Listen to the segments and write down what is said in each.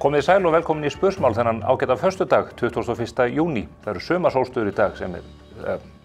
Komið sæl og velkomin í Spursmál þennan ágæta föstudag, 21. júní. Það eru sumarsólstöður í dag sem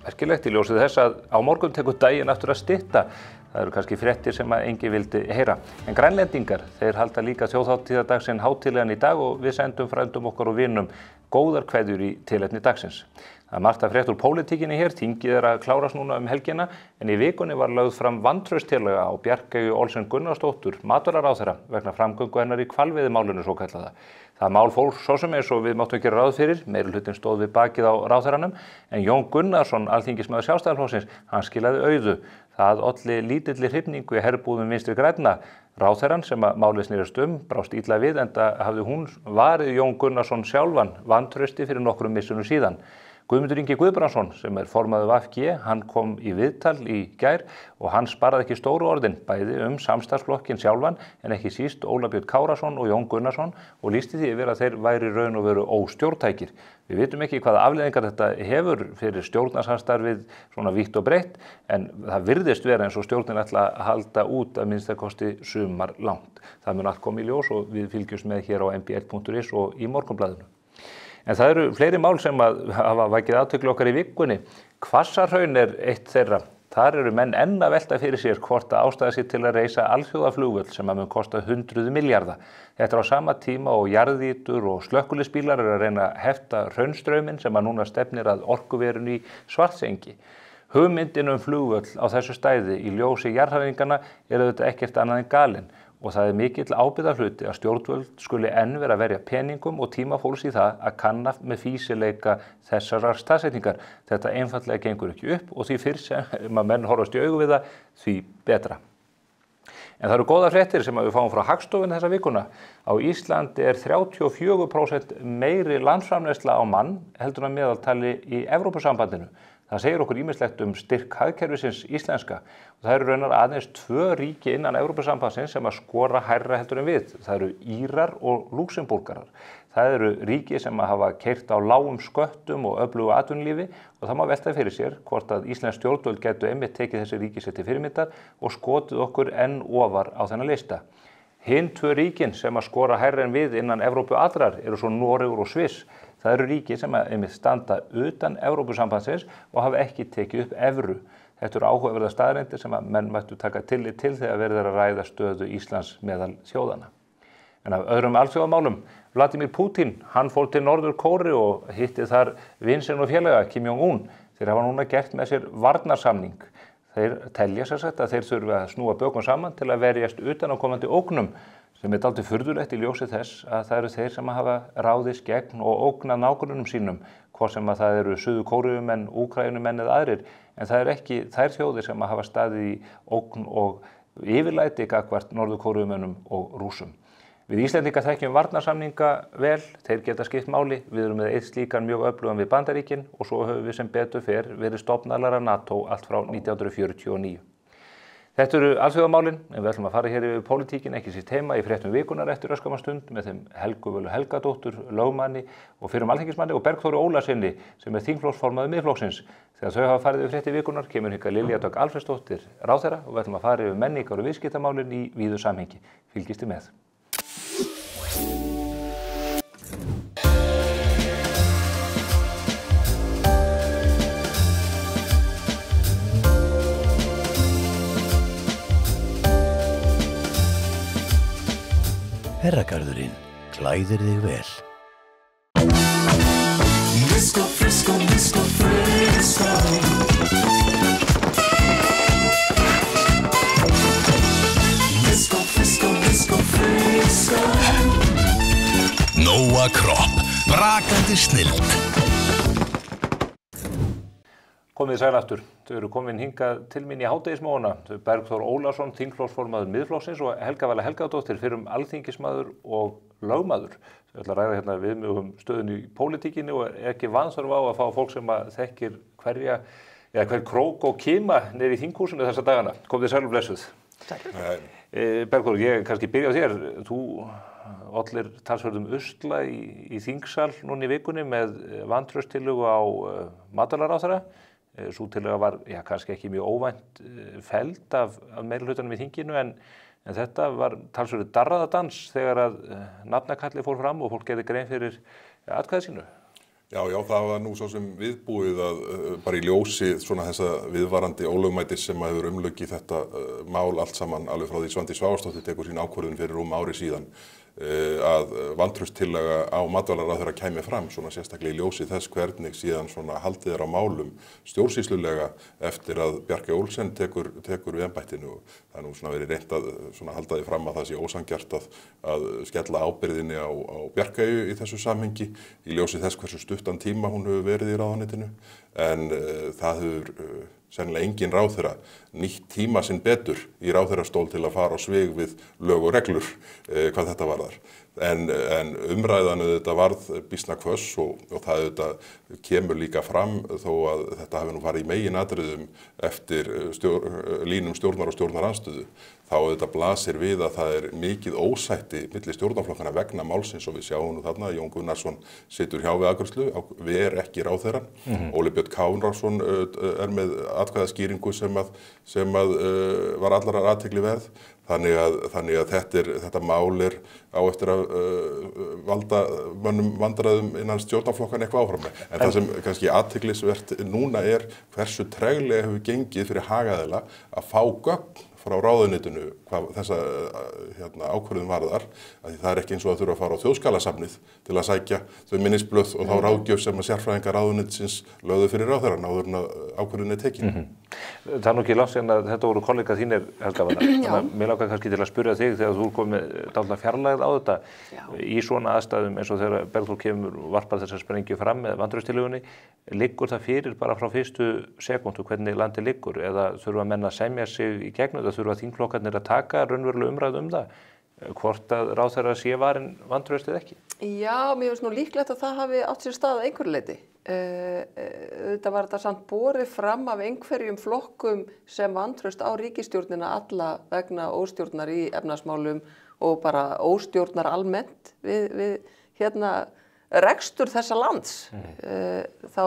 merkilegt í ljósið þess að á morgun tekur daginn aftur að stytta. Það eru kannski fréttir sem enginn vildi heyra. En grænlendingar, þeir halda líka þjóðhátíðardag sinn hátíðlegan í dag og við sendum frændum okkar og vinum góðar kveðjur í tilefni dagsins. Það er margt að frétt úr pólitíkinni hér, þingið að klárast núna helgina, en í vikunni var lögð fram vantrauststillaga á Bjarkeyju Olsen Gunnarsdóttur, matvælaráðherra, vegna framgöngu hennar í hvalveiðimálinu svokallaða. Það mál fór svo sem eins og við máttum gera ráð fyrir, meirihlutinn stóð við bakið á ráðherranum, en Jón Gunnarsson, alþingismaður Sjálfstæðisflokksins, hann skilaði auðu. Það olli lítilli hrifningu í herbúðum Vinstri grænna. Ráðherrann sem málið snerist brást illa við, enda hafði hún varið Jón Gunnarsson sjálfan vantrausti fyrir nokkrum misserum síðan. Guðmundur Ingi Guðbrandsson sem formaður VG, hann kom í viðtal í gær og hann sparaði ekki stóru orðin bæði samstarfsflokkinn sjálfan en ekki síst Óla Björn Kárason og Jón Gunnarsson og lýsti því yfir að þeir væri raun og veru óstjórntækir. Við vitum ekki hvaða afleiðingar þetta hefur fyrir stjórnarsamstarfið svona vítt og breitt en það virðist vera eins og stjórnin ætla að halda út að minnstakosti sumarlangt. Það mun allt koma í ljós og við fylgjumst með hér á mbl.is og í Morgunblaðinu. En það eru fleiri mál sem hafa vakið athygli okkar í vikunni. Hvassahraun eitt þeirra. Þar eru menn enn að velta fyrir sér hvort að ástæða sér til að reisa alþjóðaflugvöll sem mun kosta 100 milljarða. Þetta á sama tíma og jarðýtur og slökkviliðsbílar eru að reyna að hefta hraunstrauminn sem núna stefnir að orkuverinu í Svartsengi. Hugmyndin flugvöll á þessu stæði í ljósi jarðhræringanna auðvitað ekkert annað en galin. Og það mikill ábyrgðarhluti að stjórnvöld skuli enn vera að verja peningum og tíma fólks í það að kanna með fýsileika þessarar staðsetningar. Þetta einfaldlega gengur ekki upp og því fyrr sem menn horfast í augu við það, því betra. En það eru góðar fréttir sem við fáum frá Hagstofunni þessa vikuna. Á Íslandi 34% meiri landsframleiðsla á mann heldur en meðaltali í Evrópusambandinu. Það segir okkur ýmislegt styrk hagkerfisins íslenska og það eru raunar aðeins 2 ríki innan Evrópusambandsins sem að skora hærra heldur en við. Það eru Írar og Lúxemborgarar. Það eru ríki sem að hafa keyrt á lágum sköttum og öflugu atvinnulífi og það má velta fyrir sér hvort að íslensk stjórnvöld gætu einmitt tekið þessi ríki sér til fyrirmyndar og skotið okkur enn ofar á þennan lista. Hin 2 ríkin sem að skora hærra en við innan Evrópu allrar eru svo Noregur og Sviss. Það eru ríki sem einmitt standa utan Evrópusambandsins og hafa ekki tekið upp evru. Þetta eru áhugaverðar staðreyndir sem að menn mættu taka tillit til þegar verið að ræða stöðu Íslands meðal þjóðanna. En af öðrum alþjóðamálum, Vladimir Putin, hann fór til Norður-Kóreu og hitti þar vin sinn og félaga Kim Jong-un. Þeir hafa núna gert með sér varnarsamning. Þeir telja sér sagt að þeir þurfa að snúa bökum saman til að verjast utanaðkomandi ógnum sem dálítið furðulegt í ljósi þess að það eru þeir sem hafa ráðist gegn og ógnað nágrönnum sínum, hvort sem að það eru Suður-Kóreumenn, Úkraínumenn eða aðrir, en það eru ekki þær þjóðir sem hafa staðið í ógn og yfirlæti gagnvart Norður-Kóreumönnum og Rússum. Við Íslendingar þekkjum varnarsamninga vel, þeir geta skipt máli, við erum með eitt slíkan mjög öflugan við Bandaríkin og svo höfum við sem betur fer verið stofnaðalar af NATO allt frá 1949. Þetta eru alþjóðamálin, en við ætlum að fara hér yfir pólitíkin, ekki síst heima í fréttum vikunar eftir örskamma stund með þeim Helgu Völu Helgadóttur, lögmanni og fyrrum alþingismanni og Bergþóri Ólasyni sem þingflokksformaður Miðflokksins. Þegar þau hafa farið yfir fréttir vikunar kemur hingað Lilja Dögg Alfreðsdóttir ráðherra og við ætlum að fara yfir menningar og viðskiptamálin í víðu samhengi. Fylgist þið með. Herragarðurinn klæðir þig vel. Frisco, Frisco, Frisco, Frisco. Frisco, Frisco, Frisco, Frisco. Nóa Kropp, brakandi snilld. Komið sæl aftur. Þau eru komin hingað til mín í hádegismóðuna. Þau Bergþór Ólason, þingflokksformaður Miðflokksins og Helga Vala Helgadóttir, fyrrum alþingismaður og lögmaður. Þau ætla að ræða hérna við mig stöðun í pólitíkinni og ekki vanþörf á að fá fólk sem að þekkir hver krók og kima niður í þinghúsinu þessa dagana. Komið sæl og blessuð. Bergþór, ég kannski byrja á þér. Þú ollir talsverðum usla í þingsal núna í vikunni með vantrauststillögu á matvælaráðherra. Sú tillaga var kannski ekki mjög óvænt felld af meirihlutanum í þinginu en En þetta var talsverður darraðadans þegar að nafnakalli fór fram og fólk gerði grein fyrir atkvæði sínu. Já, það var nú svo sem viðbúið að bara í ljósi svona þessa viðvarandi ólögmætis sem að hefur umlukið þetta mál allt saman alveg frá því Svandís Svavarsdóttir tekur sín ákvörðun fyrir ári síðan að vantrauststillaga á matvælaráðherra kæmi fram svona sérstaklega í ljósi þess hvernig síðan svona haldið á málum stjórnsýslulega eftir að Bjarkey Olsen tekur við embættinu og það nú svona verið reynt að svona halda því fram að það sé ósanngjarnt að skella ábyrgðinni á Bjarkeyu í þessu samhengi í ljósi þess hversu stuttan tíma hún hefur verið í ráðuneytinu en það hefur sennilega engin ráðherra nýtt tíma sinn betur í ráðherrastól til að fara á svig við lög og reglur hvað þetta varðar. En umræðan þetta varð býsna hvöss og það þetta kemur líka fram þó að þetta hafi nú farið í meginatriðum eftir línum stjórnar og stjórnarandstöðu. Þá þetta blasir við að það mikið ósætti milli stjórnarflokkana vegna málsins og við sjáum nú þarna Jón Gunnarsson situr hjá við afgreiðslu, ver ekki ráðherrann. Óli Björn Kárason með atkvæðaskýringu sem að var allarar athygli verð. Þannig að þetta mál á eftir að valda mönnum vandræðum innan stjórnarflokkan eitthvað áfram með. En það sem kannski athyglisvert núna hversu treglega hefur gengið fyrir hagaðila að fá gögn frá ráðuneytinu hvað þessa ákvörðun varðar að því það ekki eins og að þurfa að fara á þjóðskjalasafnið til að sækja þau minnisblöð og þá ráðgjöf sem að sérfræðingar ráðuneytisins lögðu fyrir ráðherrann áður en ákvörðun tekin. Það nú ekki langt síðan að þetta voru kollega þínir Helga Vanna. Þannig að mér langar kannski til að spyrja þig þegar þú komið dálítið fjarlægð á þetta í svona aðstæðum eins og þegar Bergþór kemur varpar þessar sprengju fram með vantrauststillögunni. Liggur það fyrir bara frá fyrstu sekúndu hvernig landið liggur eða þurfa menn að semja sig í gegnum það þurfa þingflokkarnir að taka raunverulega umræðu það hvort að ráðherra sé varin vantraust eða ekki? Já, mér finnst nú líklegt að það hafi átt sér stað að einhverju leyti. Þetta var þetta samt borið fram af einhverjum flokkum sem vantraust á ríkisstjórnina alla vegna óstjórnar í efnahagsmálum og bara óstjórnar almennt við rekstur þessa lands. Þá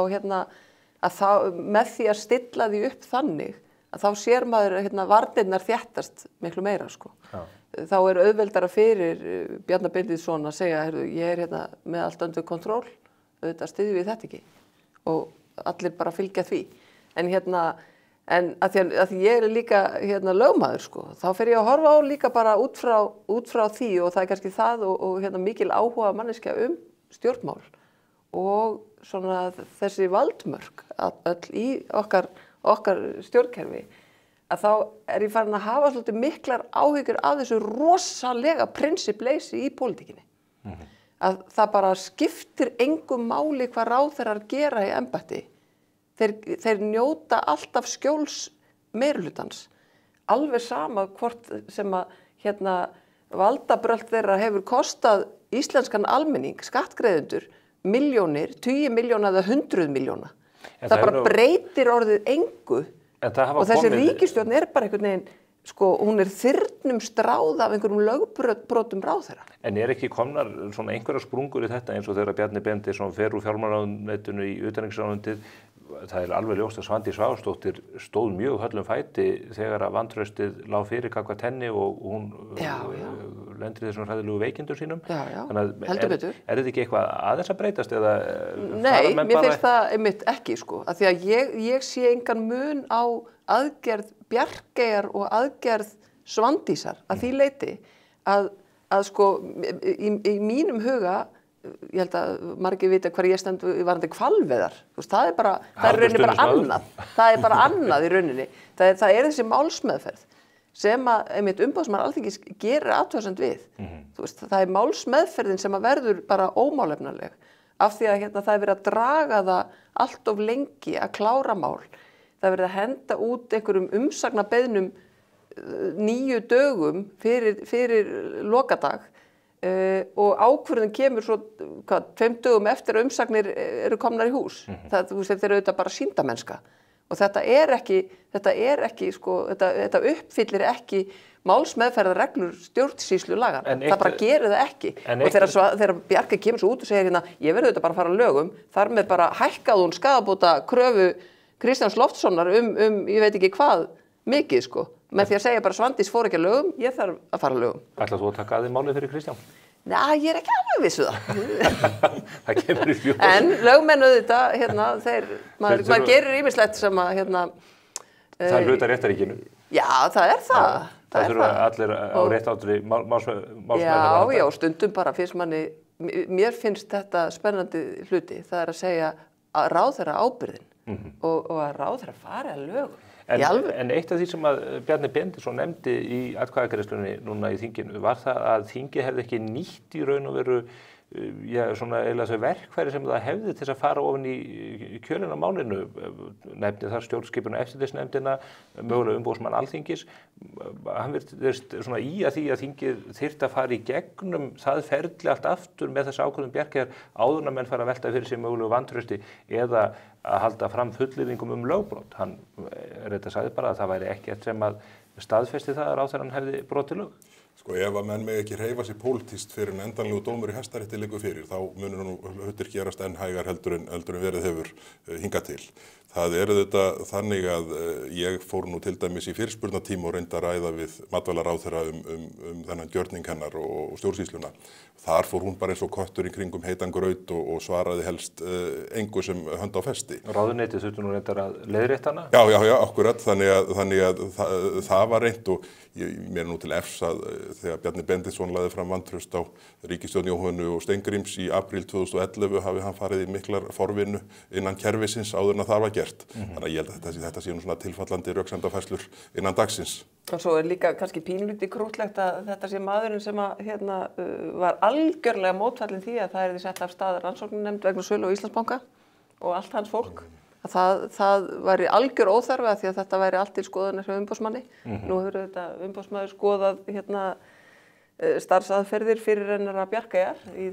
að með því að stilla því upp þannig að þá sér maður varnirnar þéttast miklu meira sko. Þá auðveldara fyrir Bjarna Benediktsson að segja ég með allt undir kontról, auðvitað styðjum við þetta ekki og allir bara fylgja því. En að því ég líka lögmaður sko, þá fer ég að horfa á líka bara út frá því og það kannski það og mikil áhuga manneskja stjórnmál og svona þessi valdmörk öll í okkar stjórnkerfi að þá ég farin að hafa svolítið miklar áhyggjur af þessu rosalega prinsippleysi í pólitíkinni. Að það bara skiptir engu máli hvað ráðherrar gera í embætti. Þeir njóta alltaf skjóls meirihlutans. Alveg sama hvort sem að valdabrölt þeirra hefur kostað íslenskan almenning, skattgreiðendur, milljónir, 20 milljóna eða 100 milljóna. Það bara breytir orðið engu og þessi ríkisstjórn bara einhvern veginn, sko, hún þyrnum stráð af einhverjum lögbrotum ráðherra. En ekki komnar svona einhverjar sprungur í þetta eins og þegar Bjarni Benediktsson fer úr fjármálaráðuneytinu í utanríkisráðuneytið? Það alveg ljóst að Svandís Svavarsdóttir stóð mjög höllum fæti þegar að vantraustið lá fyrir gagnvart henni og hún lendir í þessum hræðilegu veikindum sínum. Heldur betur. Þetta ekki eitthvað aðeins að breytast eða? Nei, mér finnst það einmitt ekki sko. Af því að ég sé engan mun á aðgerð Bjarkeyjar og aðgerð Svandísar að því leyti að sko í mínum huga ég held að margir vita hvar ég stend varðandi hvalveiðar. Það er rauninni bara annað. Það er bara annað í rauninni. Það er þessi málsmeðferð sem að einmitt umboðsmaður Alþingis gerir athugasemd við. Það er málsmeðferðin sem að verður bara ómálefnaleg af því að það er verið að draga það allt of lengi að klára mál. Það er verið að henda út einhverjum umsagnarbeiðnum 9 dögum fyrir lokadag. Og ákvörðun kemur svo 2 dögum eftir að umsagnir eru komnar í hús. Þetta auðvitað bara sýndamennska. Og þetta uppfyllir ekki málsmeðferðarreglur stjórnsýslu laganna. Það bara gerir það ekki. Og þegar Bjarkey kemur svo út og segir ég verð auðvitað bara að fara að lögum, þar með bara hækkaði hún skaðabóta kröfu Kristjáns Loftssonar ég veit ekki hvað mikið sko. með því að segja bara Svandís fór ekki að lögum, ég þarf að fara að lögum. Ætlar þú að taka að þið málið fyrir Kristján? Nei, ég ekki alveg vissu það. Það kemur í ljós. En lögmenn auðvitað, maður gerir ýmislegt sem að, Það er hluta réttaríkinu. Já, það er það. Það þurfa allir á réttátri málsmeðferð. Já, stundum bara finnst manni, mér finnst þetta spennandi hluti, það er að segja að ráðherra ábyrgðin og að ráðherra fari að lögum. En eitt af því sem að Bjarni Benediktsson nefndi í atkvæðagreiðslunni núna í þinginu var það að þingið hefði ekki nýtt í raun og veru svona eiginlega þau verkfæri sem það hefði til að fara ofan í kjölinn á málinu, nefndi þar stjórnskipun og eftirlitsnefndina, mögulega umboðsmann Alþingis. Hann virðist svona í að því að þingið þyrfti að fara í gegnum það ferli allt aftur með þessa ákvörðun Bjarkeyjar áður en menn fara að velta fyrir sig mögulegu vantrausti eða að halda fram fullyrðingum lögbrot. Hann sagði bara að það væri ekkert sem að staðfesti það að ráðherrann hefði brotið lög. Sko ef að menn megi ekki hreyfa sig pólitískt fyrir en endanlegu dómur í Hæstarétti liggur fyrir, þá munur nú hlutir gerast enn hægar heldur en verið hefur hingað til. Það þetta þannig að ég fór nú til dæmis í fyrirspurnatíma og reyndi að ræða við matvælaráðherra þennan gjörning hennar og stjórnsýsluna. Þar fór hún bara eins og köttur í kringum heitan graut og svaraði helst engu sem hönd á festi. Ráðuneytið þurftu nú reyndar að leiðrétta hana? Já, akkurat. Þannig að það var reynt og mér nú til efs að þegar Bjarni Benediktsson lagði fram vantraust á ríkisstjórn Jóhönnu og Steingríms í apríl 2011 hafi hann farið í miklar forvinnu innan kerfisins áður en að það var gert. Þannig að ég held að þetta sé nú svona tilfallandi röksemdafærslur innan dagsins. Og svo líka kannski pínlítið krúttlegt að þetta sé maðurinn sem að var algjörlega mótfallinn því að það er því sett af stað rannsóknarnefnd vegna sölu á Íslandsbanka og allt hans fólk. Það væri algjör óþarfi að því að þetta væri allt til skoðunar hjá umboðsmanni. Nú hefur þetta umboðsmaður skoðað starfsaðferðir fyrir Rennara Bjarkeyjar í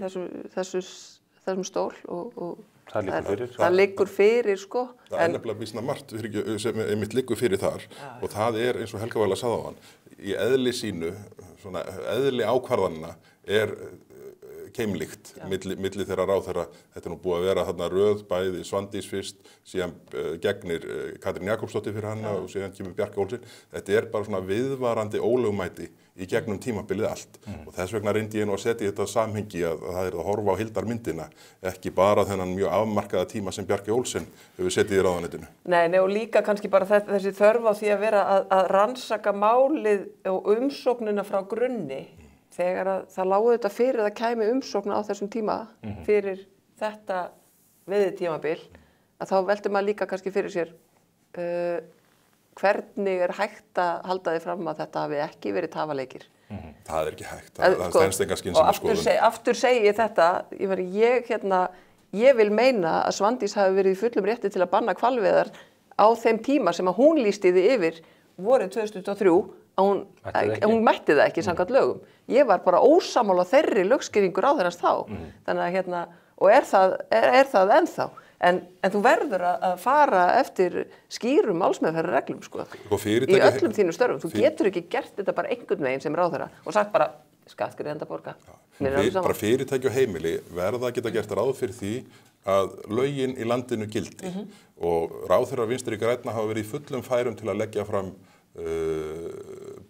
þessum stól og það liggur fyrir sko. Það er nefnilega býsna margt sem einmitt liggur fyrir þar og það er eins og Helga Vala sagði á hann. Í eðli sínu, svona eðli ákvarðanna er keimlíkt milli þeirra ráðherra. Þetta nú búið að vera þarna röð bæði Svandís fyrst, síðan gegnir Katrín Jakobsdóttir fyrir hana og síðan kemur Bjarkey Olsen. Þetta er bara svona viðvarandi ólögmæti í gegnum tímabilið allt og þess vegna reyndi ég nú að setja þetta samhengi að það að horfa á heildarmyndina, ekki bara þennan mjög afmarkaða tíma sem Bjarkey Olsen hefur setið í ráðuneytinu. Nei, og líka kannski bara þessi þörf á því að vera að rannsaka málið og umsóknina frá grunni. Þegar það lágu þetta fyrir að kæmi umsókn á þessum tíma fyrir þetta veiðitímabil, að þá veldur maður líka kannski fyrir sér hvernig er hægt að halda því fram að þetta hafi ekki verið tafaleikir. Það er ekki hægt, það stenst enga skynsemisskoðun. Og aftur segi ég þetta, ég vil meina að Svandís hafi verið í fullum rétti til að banna hvalveiðar á þeim tíma sem að hún lýsti því yfir vorið 2023 að hún mætti það ekki samkvæmt lögum. Ég var bara ósammála þeirri lögskýringu ráðherrans þá. Þannig að og er það ennþá. En þú verður að fara eftir skýrum málsmeðferðarreglum sko. Í öllum þínum störfum. Þú getur ekki gert þetta bara einhvern veginn sem ráðherra og sagt bara skattgreiðenda borga. Bara fyrirtæki og heimili verða að geta gert ráð fyrir því að lögin í landinu gildi og ráðherrar Vinstri grænna hafa verið í fullum færum til að leggja fram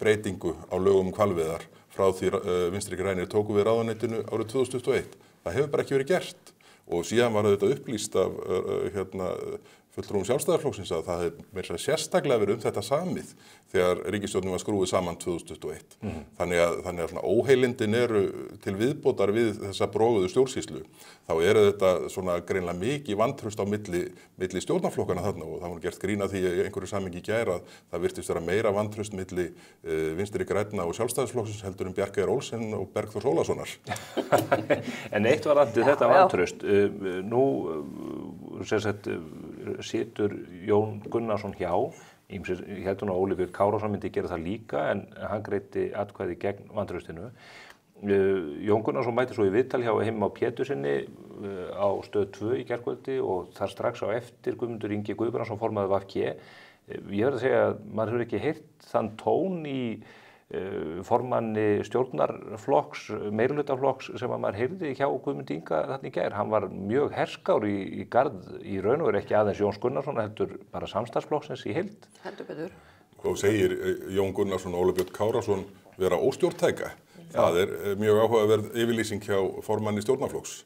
breytingu á lögum hvalveiðar frá því Vinstri grænir tóku við ráðuneytinu árið 2021. Það hefur bara ekki verið gert og síðan var þetta upplýst af fulltrúum Sjálfstæðisflokksins að það hefði meira sérstaklega verið þetta samið þegar ríkisstjórnin var skrúið saman 2021. Þannig að svona óheilindin eru til viðbótar við þessa broguðu stjórnsýslu. Þá eru þetta svona greinlega mikið vantraust á milli stjórnarflokkana þarna og það var gert grín að því í einhverju samhengi í gær að það virtist vera meira vantraust milli Vinstri grænna og Sjálfstæðisflokksins heldur Bjarkeyjar Olsen og Bergþórs Ólasonar. En eitt varðandi þetta vantraust. Nú situr Jón Gunnarsson hjá, ýmsir héldu nú að Óli Björn Kárason myndi gera það líka en hann greiddi atkvæði gegn vantraustinu. Jón Gunnarsson mætti svo í viðtal hjá Heimir Már Péturssyni á Stöð 2 í gærkvöldi og þar strax á eftir Guðmundur Ingi Guðbrandsson formaður VG. Ég verð að segja að maður hefur ekki heyrt þann tón í formanni stjórnarflokks, meirihlutaflokks sem að maður heyrði hjá Guðmundi Inga þarna í gær. Hann var mjög herskár í garð í raun og veru ekki aðeins Jóns Gunnarsson heldur bara samstarfsflokksins í heild. Heldur betur. Og segir Jón Gunnarsson og Óli Björn Kárason vera óstjórntæka. Það mjög áhugaverð yfirlýsing hjá formanni stjórnarflokks.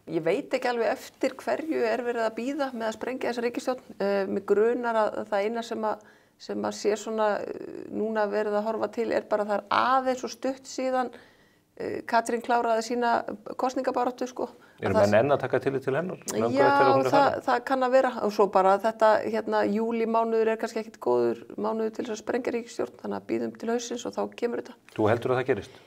Ég veit ekki alveg eftir hverju verið að bíða með að sprengja þessa ríkisstjórn. Mig grunar að það eina sem að sé svona núna verið að horfa til bara það aðeins og stutt síðan Katrín kláraði sína kosningabaráttu sko. Menn enn að taka tillit til hennar? Já, það kann að vera og svo bara þetta júlímánuður kannski ekkit góður mánuður til þess að sprengja ríkisstjórn, þannig að bíðum til hausins og þá kemur þetta. Þú heldur að það gerist?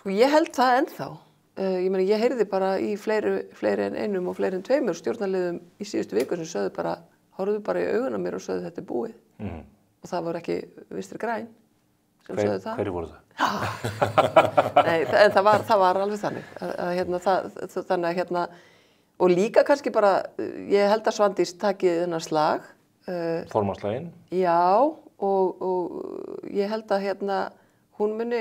Sko ég held það ennþá. Ég meina ég heyrði bara í fleiri en einum og fleiri en tveimur stjórnarliðum í síðustu viku sem sögðu bara, horfðu bara í augun á mér og sögðu þetta búið. Og það voru ekki Vinstri græn sem sögðu það. Hverju voru það? Nei, en það var alveg þannig þannig að og líka kannski bara ég held að Svandís taki þennan slag Formannsslaginn? Já, og ég held að hún muni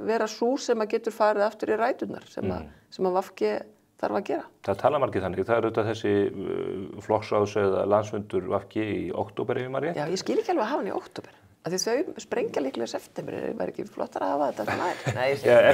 vera sú sem að getur farið aftur í ræturnar sem að VG þarf að gera. Það tala margir þannig, það auðvitað þessi flokksráðs eða landsfundur VG í október ef maður rétt? Já, ég skil ekki alveg að hafa hann í október. Því þau sprengja líklega í september, væri ekki flottar að hafa þetta nær.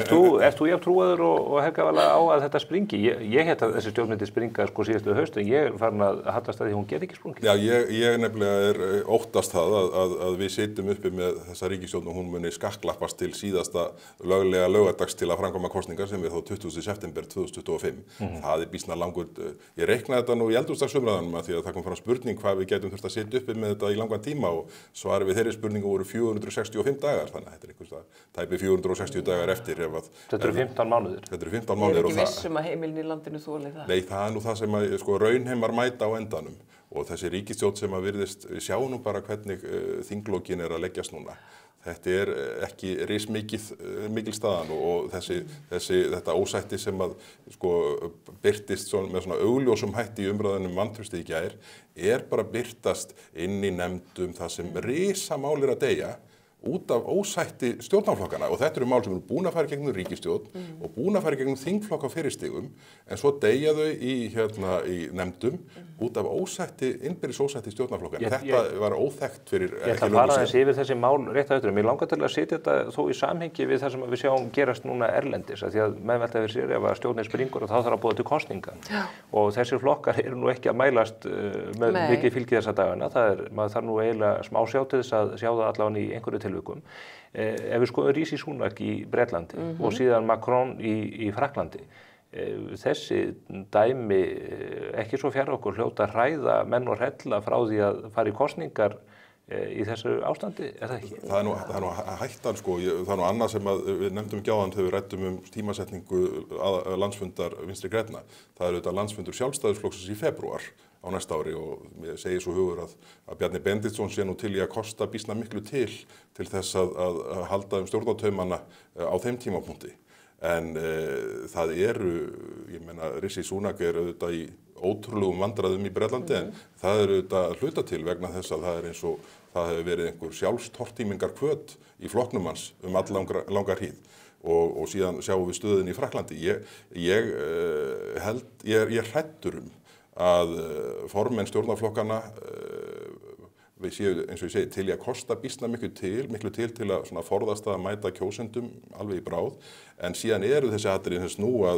Ert þú jafn trúaður og Helga Vala á að þetta springi? Ég held að þessi stjórn myndi springa síðastu haust en ég farin að hallast að því hún geti ekki sprungið. Já, ég nefnilega óttast það að við sitjum uppi með þessa ríkisstjórn og hún muni skakklappast til síðasta löglega laugardags til að framkvæma kosningar sem þá 20. september 2025. Það býsna langur, ég reiknaði þetta nú í eldhúsdagsumræðunum að því að það kom fram spurning hvað við gætum þurft að sitja uppi með þetta í langan tíma og svarið við þeirri spurningu voru 465 dagar, þannig að þetta einhvers tæpi 460 dagar eftir ef að... Þetta eru 15 mánuðir. Þetta eru 15 mánuðir og það... Ég er ekki viss að heimilin í landinu þoli það. Nei, það nú það sem að raunheimar mæta á endanum og þessi ríkisstjórn sem að virðist, við sjáum nú bara hvernig þinglókin að leggjast núna. Þetta ekki rismikil staðan og þetta ósætti sem að birtist með svona augljósum hætti í umræðunum vantraustið í gær bara birtast inn í nefndum það sem risamál að deyja út af ósætti stjórnarflokkana og þetta eru mál sem eru búin að fara gegnum ríkisstjórn og búin að fara gegnum þingflokk á fyrirstigum en svo deyja þau í nefndum út af innbyrðis ósætti stjórnarflokkana. Þetta var óþekkt fyrir ekki löngu síðan. Ég ætla að fara aðeins yfir þessi mál rétt að öðrum. Mér langar til að setja þetta þó í samhengi við það sem við sjáum gerast núna erlendis af því að meðvelta fyrir sér ef að stjórnin springur og þá þarf að boða til kosninga. Og þessir flokkar eru nú ekki að mælast með mikið fylgi þessa dagana. Maður þarf nú eiginlega smá sjá til þess að sjá það allavega í einhverju tilvikum. Ef við skoðum Rishi Sunak í Bretlandi og síðan Macron í Frakklandi, þessi dæmi ekki svo fjarri okkur hljóta að hræða menn og hrella frá því að fara í kosningar í þessu ástandi, það ekki? Það er nú hættan það er nú annað sem við nefndum ekki áðan þegar við ræddum tímasetningu landsfundar Vinstri grænna. Það er auðvitað landsfundur Sjálfstæðisflokksins í febrúar á næsta ári og ég segi svo hugur að Bjarni Benediktsson sé nú til í að kosta býsna miklu til þess að halda stjórnartaumana á þeim tímapunkti. En það ég meina, Rishi Sunak auðvitað í ótrúlegum vandræðum í Bretlandi en það auðvitað hluta til vegna þess að það eins og það hefur verið einhver sjálfstortímingarhvöt í flokknum hans alllangar hríð og síðan sjáum við stöðin í Frakklandi. Ég er hræddur að formenn stjórnarflokkana við séu, eins og ég segi, til í að kosta býsna miklu til að forðast að mæta kjósendum alveg í bráð, en síðan eru þessi atriði sem snúa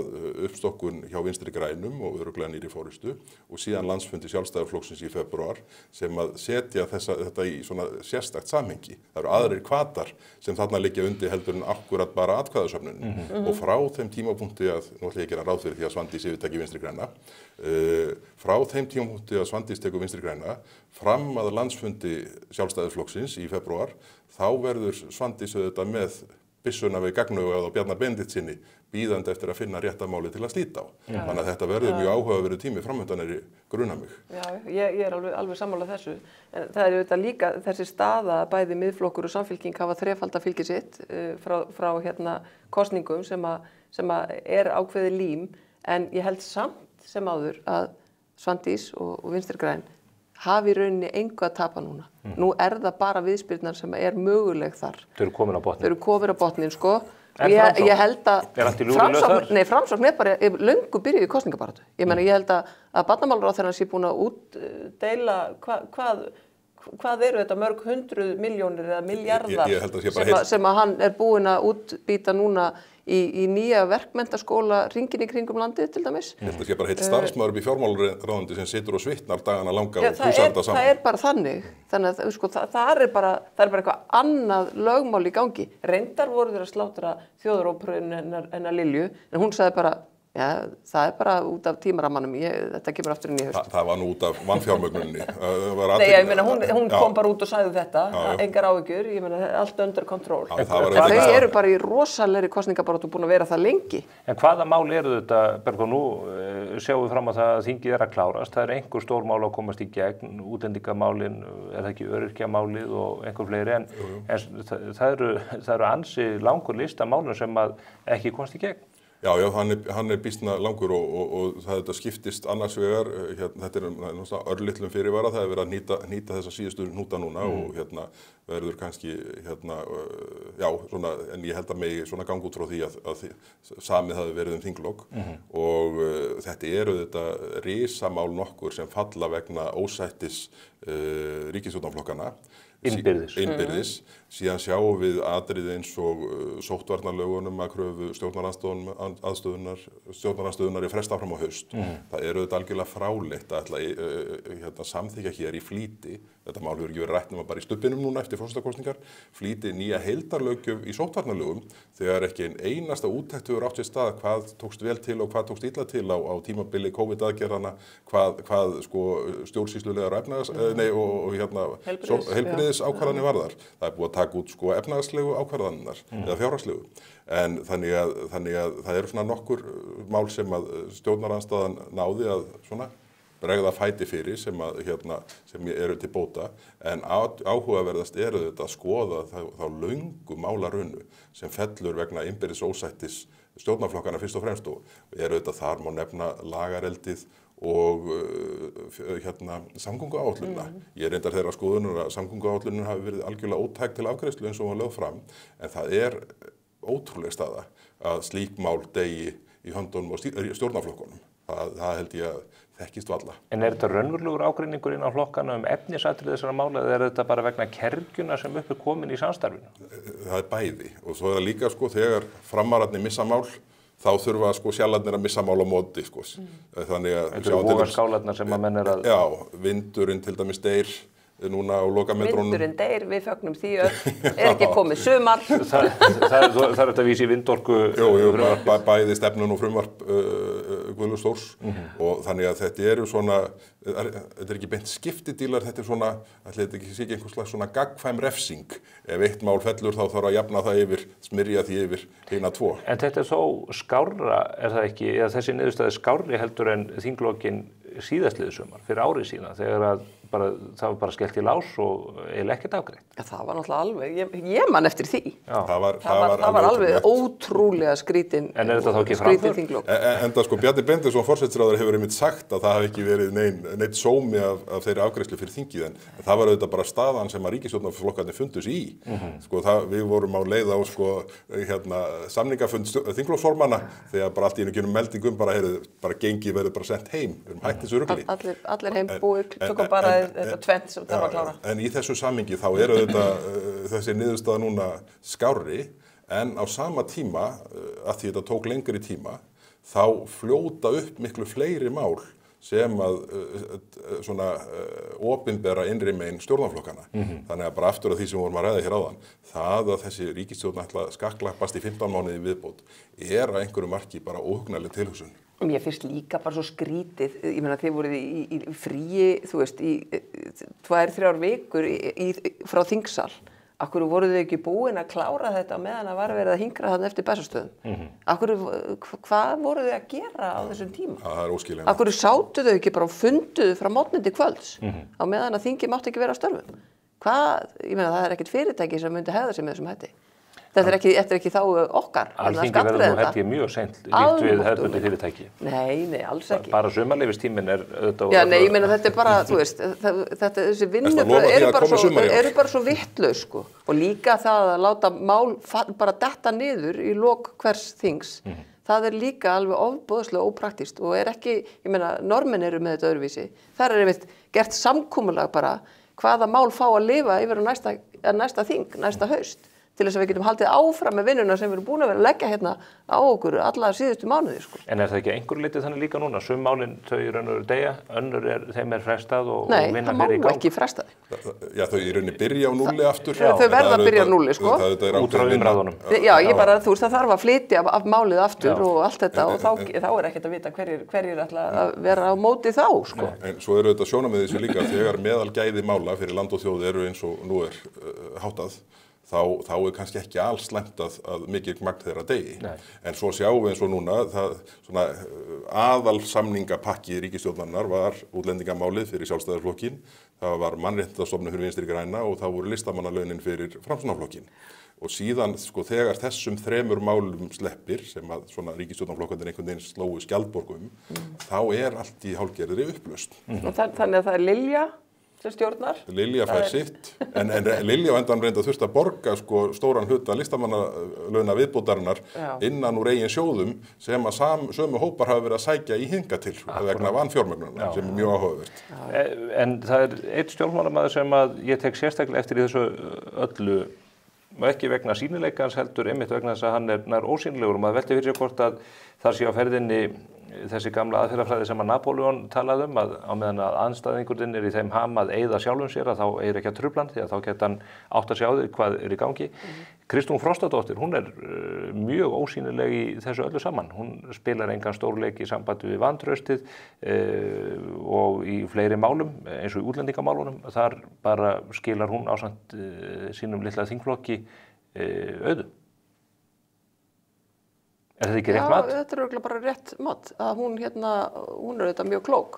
uppstokkun hjá Vinstri grænum og örugglega nýrri forystu og síðan landsfundi Sjálfstæðisflokksins í febrúar sem að setja þetta í svona sérstakt samhengi. Það eru aðrir hvatar sem þarna liggja undir heldur en akkurat bara atkvæðasöfnunin og frá þeim tímapunkti að, nú ætla ég að gera ráð fyrir því að Svandís yfirtaki Vinstri græna, frá þeim tímapunkti að Svandís tekur Vinstri græna fram að landsfundi Sjálfstæðisflokksins í febrúar, þá verður Svandís auðvitað með byssuna við gagnauga á Bjarna Benediktssyni bíðandi eftir að finna rétta máli til að slíta á. Þannig að þetta verður mjög áhugaverður tími framöndan grunar mig. Já, ég er alveg sammála þessu. En það auðvitað líka þessi staða að bæði Miðflokkur og Samfylking hafa þrefalda fylgi sitt frá kosningum sem að er ákveðið lím, en ég held samt sem áður að Svandís og Vinstri græn hafi í rauninni engu að tapa núna. Nú er það bara viðspyrnan sem er möguleg þar. Þau eru komin á botnin. Þau eru komin á botnin, sko. En Framsókn? Ég held að er allt í lúri lög þar? Framsókn bara löngu byrjuð í kosningabaráttu. Ég meina, ég held að barnamálaráðherrann sé búin að útdeila hvað eru þetta mörg 100 milljónir eða milljarðar Ég held að sé bara sem að hann búinn að útbýta núna í nýja verkmenntaskóla hringinn í kringum landið til dæmis. Ég held að sé bara heill starfsmaður upp í fjármálaráðuneyti sem situr og svitnar dagana langa Já, og húsanda saman. það bara þannig að sko, það er bara eitthvað annað lögmál í gangi. Reyndar voru þeir að slátra þjóðaróperunni hennar Lilju, en hún sagði bara, já, það er bara út af tímarammanum, þetta kemur aftur inn í haust. Það var nú út af vanfjármögnuninni. Nei, ég meina, hún kom bara út og sagði þetta, engar áhyggjur, ég meina, allt under kontról. Þau eru bara í rosalegri kosningabaráttu búin að vera það lengi. En hvaða mál eru þetta, Bergþór, nú sjáum við fram að það að þingið að klárast, það er einhver stór mál að komast í gegn, útlendingamálin, er það ekki öryrkjamálið og einhver fleiri, en það eru ansi langur lista málum sem að ekki komast í gegn. Já, hann býsna langur og þetta skiptist annars vegar, þetta er örlitlum fyrirvara, það er verið að nýta þessa síðustu hnúta núna og verður kannski, já, svona, en ég held að megi svona ganga út frá því að samið hafi verið þinglok og þetta eru þetta risamál nokkur sem falla vegna ósættis ríkisstjórnarflokkana. Innbyrðis. Síðan sjáum við atriði eins og sóttvarnarlögunum að kröfu stjórnarandstöðunar í fresta fram á haust. Það eru þetta algjörlega fráleitt að samþykja hér í flýti, þetta mál hefur ekki verið rætt nema bara í stubbinum núna eftir forsetakosningar, flýti nýja heildarlöggjöf í sóttvarnarlögum þegar ekki ein einasta úttekt hefur átt sér stað hvað tókst vel til og hvað tókst illa til á tímabili COVID-aðgerðana, hvað sko stjórnsýslulegar heilbrigðisákvarðanir varðar. Það er búið að taka út sko efnahagslegu ákvarðanirnar eða fjárhagslegu. En þannig að það eru svona nokkur mál sem að stjórnarandstaðan náði að svona bregða fæti fyrir sem eru til bóta, en áhugaverðast eru þetta að skoða þá löngu málarunnu sem fellur vegna innbyrðis ósættis stjórnarflokkana fyrst og fremst og eru þetta þar má nefna lagareldið og samgönguáætlunina. Ég reyndar þeirra skoðunar að samgönguáætlunin hafi verið algjörlega ótæk til afgreiðslu eins og hún lögð fram, en það er ótrúleg staða að slík mál degi í höndunum og stjórnarflokkunum. Það held ég að þekkist valla. En er þetta raunverulegur ágreiningur innan flokkana efnisatriði þessara mála eða er þetta bara vegna kergjuna sem upp komin í samstarfinu? Það er bæði og svo er það líka sko þegar framararnir missa mál þá þurfa sko sjallarnir að missa mál á móti sko. Þannig að þetta eru vogarskálarnar sem að menn er að... Já, vindurinn til dæmis deyr núna á lokametrónum. Vindurinn deyr, við fögnum því ekki komið sumar. Það er þetta að vísa í vindorku... Jú, bæði stefnun og frumvarp Guðlaugs Þórs og þannig að þetta eru svona, þetta er ekki beint skiptidílar, þetta er svona, þetta sé ekki einhvers slags svona gagnkvæm refsing. Ef eitt mál fellur þá þarf að jafna það yfir, smyrja því yfir hina tvo. En þetta er þó skárra, er það ekki, eða þessi niðurstaði skárri heldur en þinglokin síðastliðið sumar, fyrir árið síðan, þegar að það var bara skellt í lás og eiginlega ekkert afgreitt. Já, það var náttúrulega alveg, ég man eftir því. Já. Það var alveg ótrúlega skrítin þinglok. Enda sko Bjarni Benediktsson forsætisráðherra hefur einmitt sagt að það hafi ekki verið neitt sómi af þeirri afgreiðslu fyrir þingið, en það var auðvitað bara staðan sem að ríkisstjórnarflokkarnir fundu sig í. Sko við vorum á leið á sko samningafund þingflokksformanna þegar bara allt í einu kemur meldingum bara gengið verður bara sent heim. Við erum hætt þessu rugli. Allir heim búið, tökum bara þetta tvennt sem þarf að klára. En í þessu samhengi þá eru þessi niðurstaða núna skárri, en á sama tíma, að því þetta tók lengri tíma, þá fljóta upp miklu fleiri mál sem að svona opinbera innri megin stjórnarflokkana. Þannig að bara aftur að því sem vorum að ræða hér áðan, það að þessi ríkisstjórn ætla að skakklappast í 15 mánuði viðbót er að einhverju marki bara óhugnanleg tilhugsun. Mér finnst líka bara svo skrítið, ég meina þið voruð í fríi, þú veist, í 2-3 vikur frá þingsal. Akkur voruð þið ekki búin að klára þetta meðan að var verið að hingra þarna eftir Bessastöðum? Hvað voruð þið að gera á þessum tíma? Það er óskiljanlegt. Akkur sátu þau ekki bara og funduðu frá morgni til kvölds á meðan að þingið mátti ekki vera á störfum? Ég meina það er ekkert fyrirtæki sem myndi hegða sig með þessum hætti. Þetta er ekki þá okkar. Alþingi verður nú held ég mjög seint líkt við hefðbundið fyrirtæki. Nei, alls ekki. Bara sumarleyfistíminn er auðvitað... Já, nei, ég meina þetta er bara, þú veist, þessi vinnubrögð eru bara svo vittlaus, sko. Og líka það að láta mál bara detta niður í lok hvers þings, það er líka alveg ofboðslega ópraktískt og er ekki, ég meina, normin eru með þetta öðruvísi. Það er einmitt gert samkomulag bara hvaða mál fá að lifa yfir á næsta þing, næsta haust, til þess að við getum haldið áfram með vinnuna sem við erum búin að vera að leggja hérna á okkur alla síðustu mánuði, sko. En það ekki einhverju leyti þannig líka núna? Sum málin þau í raun og veru deyja, önnur þeim frestað og Nei, vinna það má fyrir í gang? ekki fresta þeim. Já, þau í rauninni byrja á núlli aftur. Þau verða að byrja á núlli, sko. Út frá umræðunum. Já, ég bara, þú veist, það þarf að flytja af málið aftur og allt þetta og þá er ekkert að vita hverjir ætla að vera á móti þá, sko. En svo eru þetta sjónarmiðið sér líka þegar meðalgæði mála fyrir land og þjóð eru eins og nú háttað, þá kannski ekki alls slæmt að mikið magn þeirra degi. En svo sjáum við eins og núna, svona aðalsamningapakki ríkisstjórnarinnar var útlendingamálið fyrir Sjálfstæðisflokkinn, það var mannréttindastofnun fyrir Vinstri græna og það voru listamannalaunin fyrir Framsóknarflokkinn. Og síðan, sko, þegar þessum 3 málum sleppir, sem að svona ríkisstjórnarflokkarnir einhvern veginn slóu skjaldborgum, þá allt í hálfgerðri upplausn. Og þannig að það er Lilja sem stjórnar. Lilja fær sitt, en Lilja á endan reynda þurfti að borga sko stóran hluta listamannalauna viðbótarinnar innan úr eigin sjóðum sem að sömu hópar hafa verið að sækja í hinga til vegna vanfjármögnunar sem mjög áhugavert. En það einn stjórnmálamaður sem að ég tek sérstaklega eftir í þessu öllu, og ekki vegna sýnileikans heldur einmitt vegna þess að hann nær ósýnilegur og maður velti fyrir sér hvort að það sé á ferðinni þessi gamla aðferðafræði sem að Napóleon talaði að á meðan að andstæðingurinn í þeim ham að eyða sjálfum sér að þá ekki að trufla hann því að þá geta hann átt að sjá því hvað í gangi. Kristrún Frostadóttir, hún mjög ósýnileg í þessu öllu saman. Hún spilar engan stórleik í sambandi við vantraustið og í fleiri málum eins og í útlendingamálunum. Þar bara skilar hún ásamt sínum litla þingflokki auðu. Er þetta ekki rétt mat? Já, þetta örugglega bara rétt mat. Að hún auðvitað mjög klók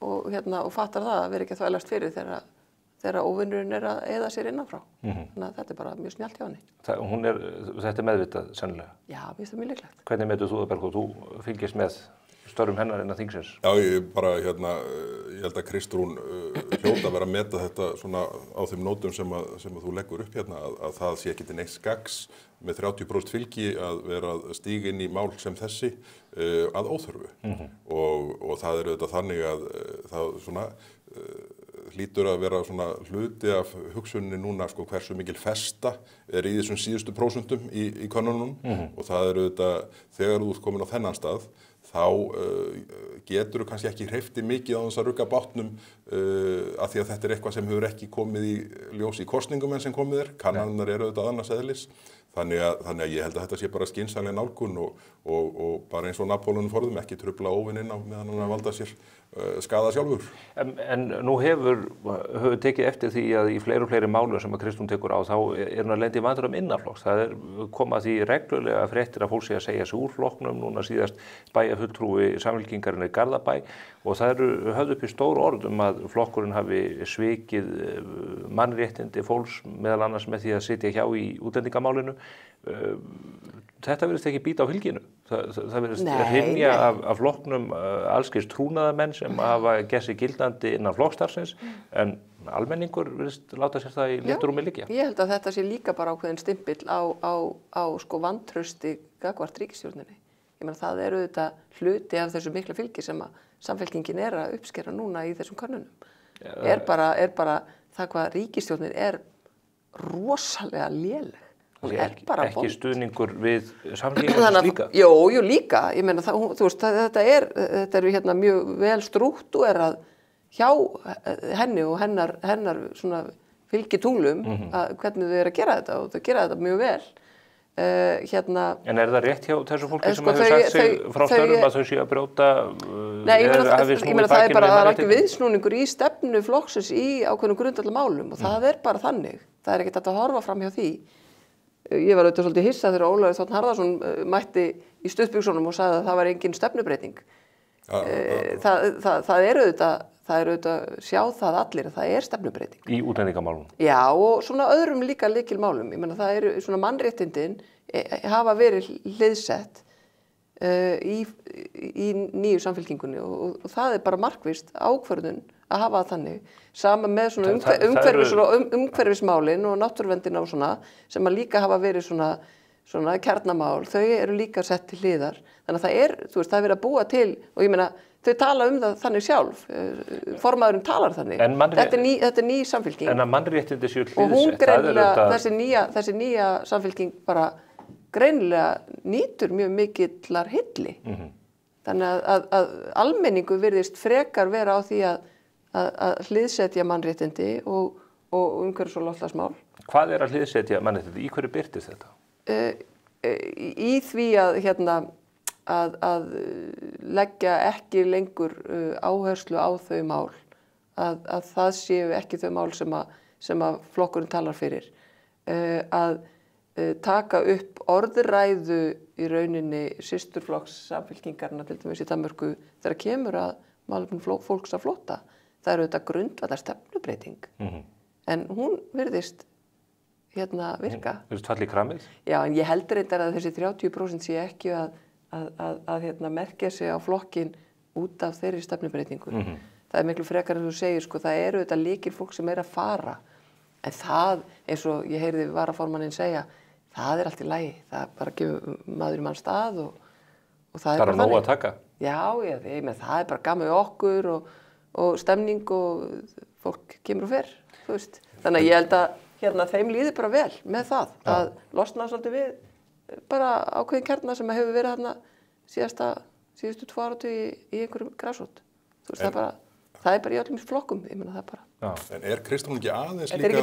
og fattar það að vera ekki að þvælast fyrir þegar óvinnurinn að eyða sér innanfrá. Þannig að þetta bara mjög snjallt hjá henni. Þetta meðvitað sennilega? Já, mér finnst það mjög líklegt. Hvernig metur þú það, Bergþór? Þú fylgist með störfum hennar innan þingsins? Já, ég held að Kristrún hljóta að vera að meta þetta svona á þeim nótum sem að þú leggur upp hérna, að það sé ekki til neitt skaggs með 30% fylgi að vera að stíga inn í mál sem þessi að óþörfu. Og það auðvitað þannig að það svona hlýtur að vera svona hluti af hugsuninni núna, sko, hversu mikil festa í þessum síðustu prósentum í könnunum og það auðvitað þegar þú ert komin á þennan stað þá getur þú kannski ekki hreyfti mikið á þess að rugga bátnum af því að þetta eitthvað sem hefur ekki komið í ljós í kosningum en sem komið kannanirnar eru auðvitað annars eðlis. Þannig að ég held að þetta sé bara skynsamleg nálgun og bara eins og Napóleon forðum ekki trufla óvininn á meðan hann valda sér skaða sjálfur. En nú hefur tekið eftir því að í fleiri málum sem að Kristrún tekur á þá hún að lenda í vandræðum innanflokks. Það koma því reglulega fréttir að fólk sé að segja sig úr flokknum, núna síðast bæjarfulltrúi Samfylkingarinnar í Garðabæ og það höfðu uppi stór orð að flokkurinn hafi svikið mannréttindi fólks meðal annars með því að sitja hjá í útlendingamálinu. Þetta virðist ekki bíta á fylginu. Það virðist hrynja af flokknum allskyns trúnaðarmenn sem hafa gert sig gildandi innan flokksstarfsins en almenningur virðist láta sér það í létturúmi liggja. Ég held að þetta sé líka bara ákveðin stimpill á sko vantrausti gagnvart ríkisstjórninni. Ég meina það auðvitað hluti af þessu mikla fylgi sem að Samfylkingin að uppskera núna í þessum könnunum. Er bara það hvað ríkisstjórnin rosalega léleg. Ekki stuðningur við Samfylkinguna líka? Jú, líka. Ég meina þú veist, þetta eru hérna mjög vel strúktúrerað hjá henni og hennar svona fylgitúlum að hvernig þau að gera þetta og þau gera þetta mjög vel. En það rétt hjá þessu fólki sem hefur sagt sig frá störfum að þau séu að brjóta? Nei, ég meina það bara ekki viðsnúningur í stefnu flokksins í ákveðnum grundvallarmálum og það bara þannig. Það ekkert hægt að horfa fram hjá því. Ég var auðvitað svolítið hissa þegar Ólafur Þ. Harðarson mætti í stuttbuxunum og sagði að það var engin stefnubreyting. Það er auðvitað sjá það allir að það stefnubreyting. Í útlendingamálum? Já, og svona öðrum líka lykilmálum. Ég meina það svona mannréttindin hafa verið hliðsett í nýju Samfylkingunni og það bara markvisst ákvörðun að hafa það þannig. Sama með svona umhverfismálin og náttúruverndina og svona sem að líka hafa verið svona svona kjarnamál, þau eru líka sett til hliðar. Þannig að það er verið að búa til, og ég meina, þau tala um það þannig sjálf, formaðurinn talar þannig. Þetta er ný samfylking. En að mannréttindi séu hliðsett. Og hún greinilega, þessi nýja samfylking bara greinilega nýtur mjög mikillar hylli. Þannig að almenningu virðist frekar vera á því að hliðsetja mannréttindi og umhverfis- og loftslagsmál. Hvað er að hliðsetja mannréttindi? Í hverju birtist þetta? Í því að leggja ekki lengur áherslu á þau mál, að það séu ekki þau mál sem að flokkurinn talar fyrir, að taka upp orðræðu í rauninni systurflokks samfylkingarna til dæmis í Danmörku þegar kemur að málefnum fólks að flótta. Það eru þetta grundvallar stefnubreyting, en hún virðist virka. Virðist falla í kramið? Já, en ég heldur reyndar að þessi 30% sé ekki að merkja sig á flokkin út af þeirri stefnubreytingu. Það er miklu frekar en þú segir, sko, það eru þetta lykilfólk sem er að fara, en það, eins og ég heyrði varaformanninn segja, það er allt í lagi, það bara gefur maður í mann stað og það er bara þannig. Það er nóg að taka? Já, það er bara gaman við okkur og stemning og fólk kemur og fer, þú veist. Þannig að ég held að þeim líður bara vel með það, að losna svolítið við bara ákveðin kjarna sem hefur verið þarna síðustu 2 áratugi í einhverjum grasrót. Þú veist, það er bara í öllum flokkum, ég meina það bara. En er Kristrún ekki aðeins líka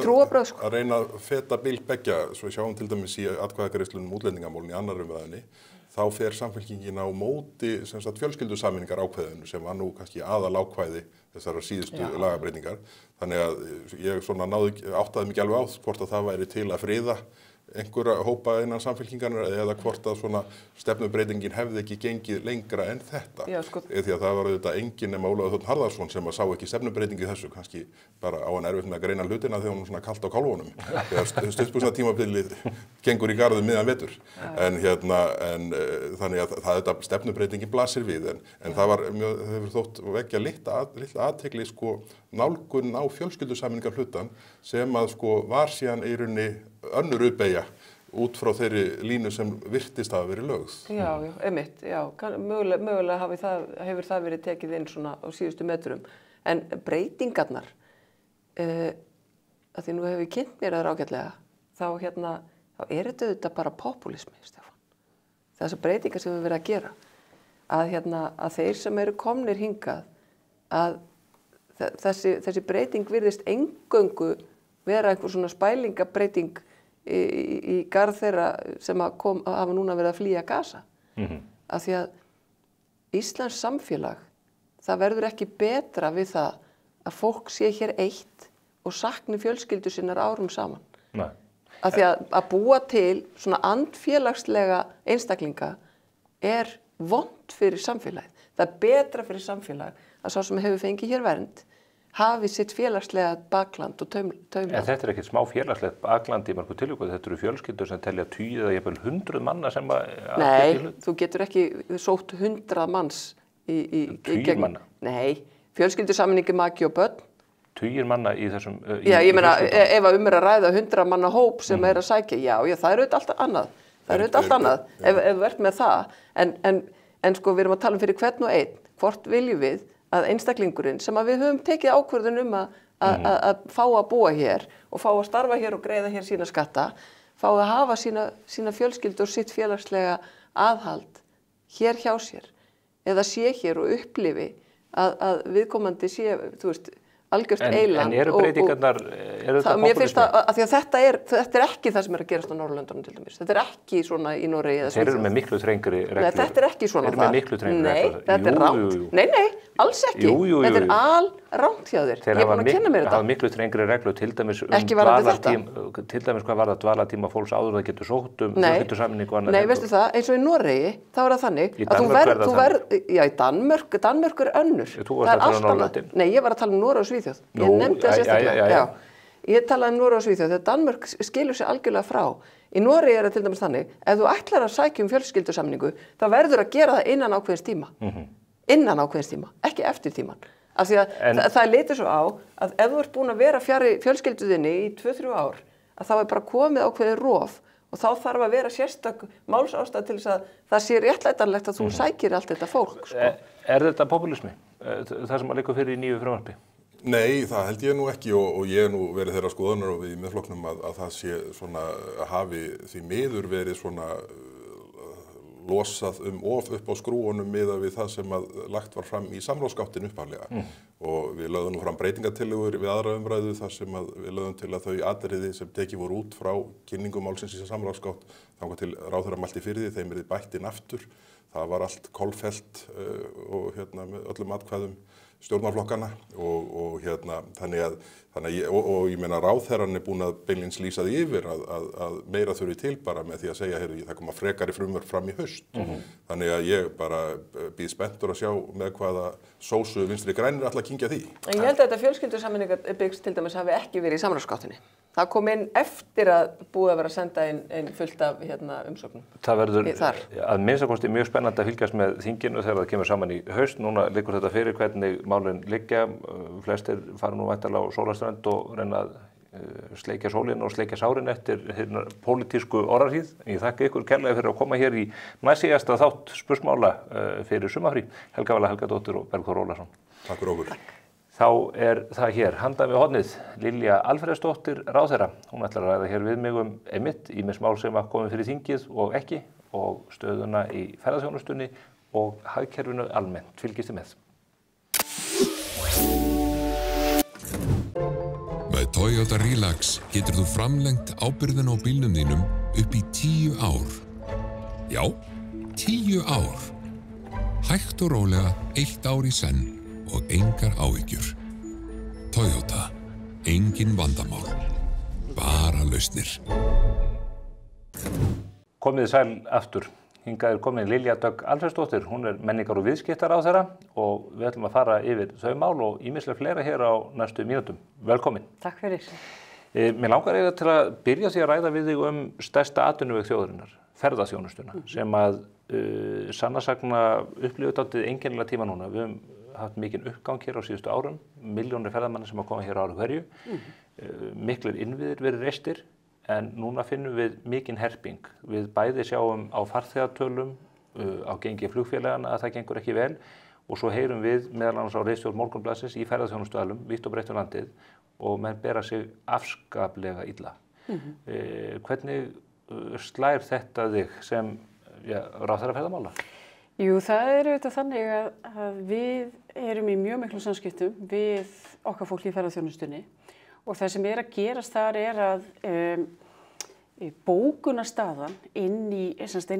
að reyna að feta bil beggja, svo við sjáum til dæmis í atkvæðagreiðslunum útlendingamálinu í annar umræðunni, þá fer samfylkingin á móti fjölskyldusameiningar ákvæðinu sem var nú kannski aðalákvæði þessara síðustu lagabreytingar. Þannig að ég áttaði mig alveg á hvort að það væri til að friða einhverja hópa innan samfylkingarnar eða hvort að svona stefnubreytingin hefði ekki gengið lengra en þetta. Já, sko. Því að það var auðvitað enginn nema Ólafur Þ. Harðarson sem að sá ekki stefnubreytingi þessu, kannski bara á hann erfitt með að greina hlutina þegar hún svona kalt á kálfunum. Þegar stuttbuxna tímabilið gengur í garðum miðan vetur. En þannig að þetta stefnubreytingin blasir við, en það hefur þótt vekja litla athygli nálgun á fjölskyldusameiningar hlutan sem að var síðan í rauninni önnur uppbeygja út frá þeirri línu sem virtist hafa verið lögð. Já, einmitt, já. Mögulega hefur það verið tekið inn svona á síðustu metrum. En breytingarnar, að því nú hefur við kynnt mér það ágætlega, þá er þetta auðvitað bara popúlismi, Stefán. Þessar breytingar sem við verið að gera. Að þeir sem eru komnir hingað, að þessi breyting virðist eingöngu vera einhver svona spælingabbreyting í garð þeirra sem hafa núna verið að flýja Gaza. Af því að Íslands samfélag, það verður ekki betra við það að fólk sé hér eitt og sakni fjölskyldu sinnar árum saman. Nei. Af því að búa til svona andfélagslega einstaklinga er vont fyrir samfélagið. Það er betra fyrir samfélag að sá sem hefur fengið hér vernd hafi sitt félagslega bakland og taumland. En þetta er ekkert smá félagslegt bakland í mörgu tilvíku, þetta eru fjölskyldur sem telja 10 eða jafnvel 100 manna sem Nei, þú getur ekki sótt 100 manns í 10 manna? Nei, fjölskyldusameiningi maki og börn. 10 manna í þessum Já, ég meina, ef að að ræða 100 manna hóp sem er að sækja, já, það er auðvitað allt annað. Það er auðvitað allt annað, ef þú ert með það. En við erum að tala um fyrir hvern og einn, hvort viljum við að einstaklingurinn sem að við höfum tekið ákvörðun að fá að búa hér og fá að starfa hér og greiða hér sína skatta, fá að hafa sína fjölskyldu og sitt félagslega aðhald hér hjá sér eða sé hér og upplifi að viðkomandi sé, þú veist, algjört eiland. En eru breytingarnar, eru þetta mér finnst að því að þetta er ekki það sem er að gerast á Norðurlöndunum til dæmis. Þetta er ekki svona í Noregi eða Þeir eru með miklu þrengri reglur. Nei, þetta er ekki svona Þeir eru með miklu þrengri reglur. Nei, þetta er ránt. Nei, alls ekki. Þetta er alránt hjá þér. Ég er búin að kynna mér þetta. Þeir hafa miklu þrengri reglur, til dæmis hvað dvalartíma fólks áður það getur sótt fjölskyldusameiningu og annað. Nei, veistu það, eins og í Noregi, þá er það þannig að í Danmörk er önnur. Það er allt annað. Nei, ég var að tala um Noreg og Svíþjóð. Ég nefndi það sérstaklega. Ég talaði um Noreg og Svíþjóð þegar Danmörk skilur sig algjörlega frá. Í Noregi er það til dæmis þannig, ef þú ætlar að sækja fjölskyldusameiningu, þá verður að gera það innan ákveðins tíma. Innan ákveðins tíma, ekki eftir tíman. Af því að það litur svo á að ef þú ert búin að vera fjarri fjölskylduðinni í 2-3 ár, að þá er bara komið ákveðið rof og þá þarf að vera sérstök málsástæða til þess að það sé réttlætanlegt að þú sækir allt þetta fólk, sko. Er þetta populismi? Það sem að liggur fyrir í nýju frumvarpi? Nei, það held ég nú ekki og ég nú verið þeirra skoðunar og við í Miðflokknum að það sé svona, hafi því miður verið svona losað of upp á skrúunum miðað við það sem að lagt var fram í samráðsgáttin upphaflega og við lögðum nú fram breytingatillögur við aðra umræðu þar sem að við lögðum til að þau atriði sem tekið voru út frá kynningum málsins í samráðsgátt þangað til ráðherra mælti fyrir því, þeim yrði bætt inn aftur. Það var allt kolfellt og með öllum atkvæðum stjórnarflokkana og ég meina ráðherrann búinn að beinlínis lýsa því yfir að meira þurfi til bara með því að segja heyrðu það koma frekari frumvörp fram í haust. Þannig að ég bara býð spenntur að sjá með hvaða sósu Vinstri grænir ætla að kyngja því. En ég held að þetta fjölskyldusameiningar til dæmis hafi ekki verið í samráðsgáttinni. Það kom inn eftir að búið að vera að senda inn fullt af umsóknum. Það verður að minnsta kosti mjög spennandi að fylgjast með þinginu þegar það kemur saman í haust. Núna liggur þetta fyrir hvernig málin liggja. Flestir fara nú væntanlega á sólarströnd og reyna að sleikja sólina og sleikja sárin eftir pólitísku orðarhríð. Ég þakka ykkur kærlega fyrir að koma hér í næstsíðasta þátt spursmála fyrir sumarfrí. Helga Vala Helgadóttir og Bergþór Ólason. Takk fyrir okkur. Þá það hér, handan við hornið, Lilja Alfreðsdóttir ráðherra. Hún ætlar að ræða hér við mig einmitt ýmis mál sem að komið fyrir þingið og ekki og stöðuna í ferðaþjónustunni og hagkerfinu almennt. Fylgist þið með. Með Toyota Relax getur þú framlengt ábyrgðina á bílnum þínum upp í 10 ár. Já, 10 ár. Hægt og rólega 1 ár í senn. Og engar áhyggjur. Toyota. Engin vandamál. Bara lausnir. Komið sæl aftur. Hingað komin Lilja Dögg Alfreðsdóttir. Hún menningar- og viðskiptaráðherra og við ætlum að fara yfir þau mál og ýmislega fleira hér á næstu mínútum. Velkomin. Takk fyrir. Mér langar eiginlega til að byrja því að ræða við þig stærsta atvinnuveg þjóðarinnar, ferðaþjónustuna, sem að sannasagna upplifir dálítið einkennilega tíma núna. Við höfum haft mikinn uppgang hér á síðustu árum, milljónir ferðamanna sem að koma hér á ári hverju, miklir innviðir verið reistir, en núna finnum við mikinn herping. Við bæði sjáum á farþegatölum, á gengi flugfélagana að það gengur ekki vel og svo heyrum við meðal annars á ritstjórn Morgunblaðsins í ferðaþjónustuaðilum, vítt og breitt um landið og menn bera sig afskaplega illa. Hvernig slær þetta þig sem ráðherra ferðamála? Jú, það auðvitað þannig að við erum í mjög miklum samskiptum við okkar fólk í ferðaþjónustunni og það sem að gerast þar að bókunarstaðan inn í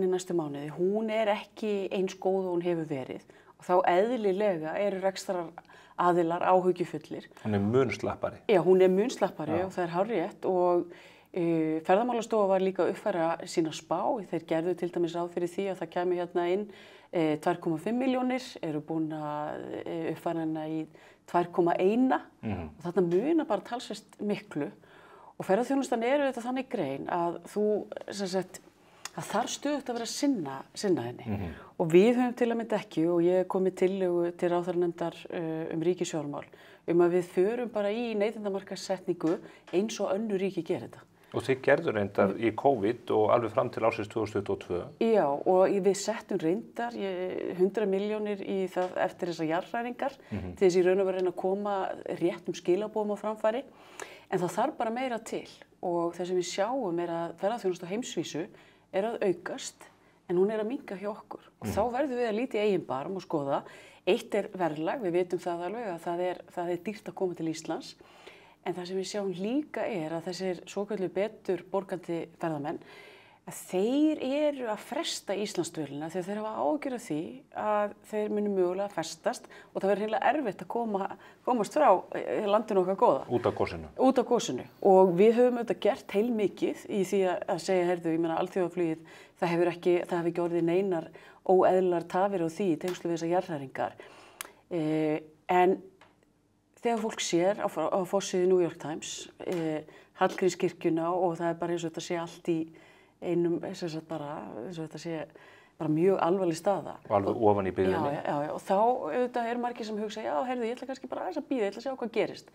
næstu mánuði, hún ekki eins góð og hún hefur verið og þá eðlilega eru rekstraraðilar áhyggjufullir. Hún mun slappari. Já, hún mun slappari og það hárrétt og Ferðamálastofa var líka að uppfæra sína spá. Þeir gerðu til dæmis ráð fyrir því að það kæmi hérna inn 2,5 milljónir, eru búin að uppfæra hana í 2,1 og þarna munar bara talsvert miklu. Og ferðaþjónustan þetta þannig grein að þú, það þarf stöðugt að vera að sinna henni. Og við höfum til að mynda ekki, og ég komið tillögu til ráðherranefndar ríkisfjármál, að við förum bara í neytendamarkaðssetningu eins og önnur ríki gera þetta. Og þið gerðu reyndar í COVID og alveg fram til ársins 2022. Já, og við settum reyndar 100 milljónir í það eftir þessar jarðhræringar til þess í raun og veru reyna að koma réttum skilaboðum á framfæri. En það þarf bara meira til og það sem við sjáum að ferðaþjónusta á heimsvísu að aukast en hún að minnka hjá okkur. Og þá verðum við að líta í eigin barm og skoða. Eitt verðlag, við vitum það alveg að það dýrt að koma til Íslands. En það sem við sjáum líka að þessir svoköldu betur borgandi ferðamenn, að þeir eru að fresta Íslandsdvölina þegar þeir hafa áhyggjur af því að þeir munu mögulega að festast og það verður hreinlega erfitt að komast frá landinu okkar góða. Út af gosinu. Út af gosinu. Og við höfum gert heilmikið í því að segja, heyrðu, ég meina alþjóðaflugið, það hefur ekki orðið neinar óeðlilegar tafir á því í tengslu við þessar jarðhræringar. En þegar fólk sér á forsíðu New York Times, Hallgrímskirkjuna og það bara eins og þetta sé allt í einum, eins og þetta sé bara mjög alvarleg staða. Og alveg ofan í byggðinni. Já, og þá margir sem hugsa, já, heyrðu, ég ætla kannski bara aðeins að bíða, ég ætla að sjá hvað gerist.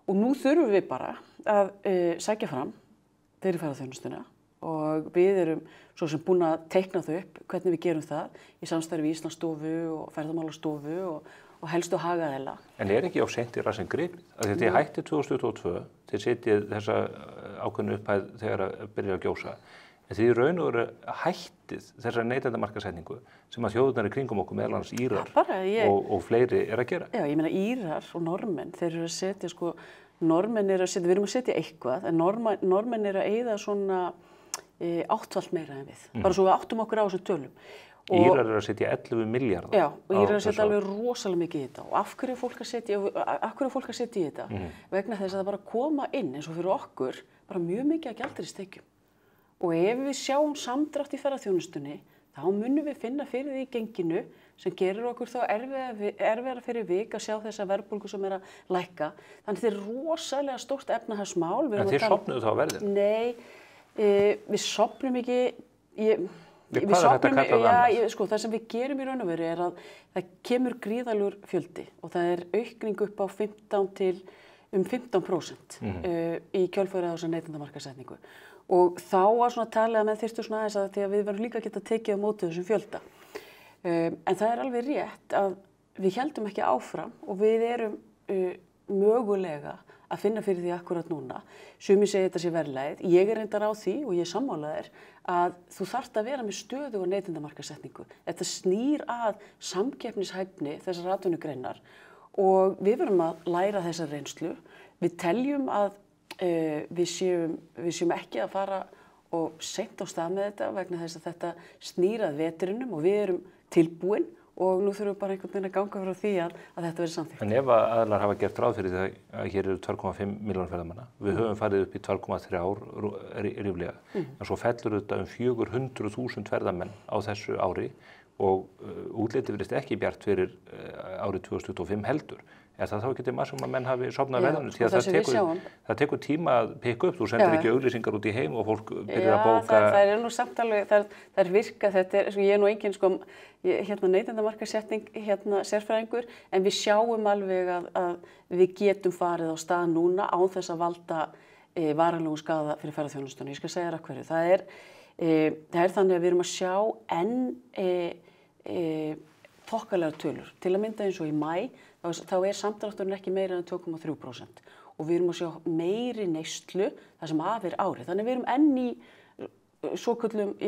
Og nú þurfum við bara að sækja fram fyrir ferðaþjónustuna og við erum svo sem búin að teikna þau upp hvernig við gerum það í samstarfi við Íslandsstofu og Ferðamálastofu og helstu hagaðila. En ekki á seint í rassinn gripið? Þið hættið 2022, þið setjið þessa ákveðnu upphæð þegar að byrja að gjósa. En þið í raun og veru hættið þessa neytendamarkaðssetningu sem að þjóðurnar í kringum okkur meðal annars Írar og fleiri að gera. Já, ég meina Írar og Norðmenn, þeir eru að setja Norðmenn eru að setja, við erum að setja eitthvað, en Norðmenn eru að eyða svona áttfalt meira en við. Bara svo við áttum okkur á þessum tölum. Írar eru að setja 11 milljarða. Já, og Írar eru að setja alveg rosalega mikið í þetta. Og af hverju er fólk að setja í þetta? Vegna þess að það bara koma inn eins og fyrir okkur bara mjög mikið að gjaldeyristekjum. Og ef við sjáum samdrátt í ferðaþjónustunni, þá munum við finna fyrir því í genginu sem gerir okkur þá erfiðara fyrir vik að sjá þessa verðbólgu sem er að lækka. Þannig þetta er rosalega stórt efnahagsmál. En þið sofnuðu þá verðið? Nei, við sofnum ekki. Hvað er þetta að kalla það annars? Það sem við gerum í raun og veru er að það kemur gríðalegur fjöldi og það er aukning upp á 15% í kjölfarið á þessa neytendamarkaðssetningu. Og þá var svona talið að menn þyrftu svona aðeins að því að við verðum líka að geta tekið á móti þessum fjölda. En það er alveg rétt að við héldum ekki áfram og við erum mögulega að finna fyrir því akkurat núna. Sumir segja þetta sé verðlagið. Ég er reyndar á því og ég er sammála þér að þú þarft að vera með stöðuga neytendamarkaðssetningu. Þetta snýr að samkeppnishæfni þessar atvinnugreinar og við verðum að læra þessa reynslu. Við teljum að við séum ekki að fara og seint á stað með þetta vegna þess að þetta snýr að vetrinum og við erum tilbúin og nú þurfum við bara einhvern veginn að ganga frá því að þetta verði samþykkt. En ef aðilar hafa gert ráð fyrir það að hér eru 2,5 milljónir ferðamanna, við höfum farið upp í 2,3 ríflega, en svo fellur þetta 400.000 ferðamenn á þessu ári og útlitið virðist ekki bjart fyrir árið 2025 heldur. Er það þá ekki til maður sem að menn hafi sofnað verðinu? Því að það tekur tíma að pikka upp. Þú sendir ekki auglýsingar út í heim og fólk byrjar að bóka. Já, það er nú samt alveg, það er virka, þetta er, ég er nú engin neytendamarkaðssetning, sérfræðingur, en við sjáum alveg að við getum farið á stað núna án þess að valda varanlegum skaða fyrir ferðaþjónustuna. Ég skal segja þér af hverju. Það er þannig að við erum að sjá þokkalegar tölur. Til að mynda eins og í maí, þá er samdrátturinn ekki meira en 2,3% og við erum að sjá meiri neyslu þar sem af er árið. Þannig við erum enn í svoköllum, í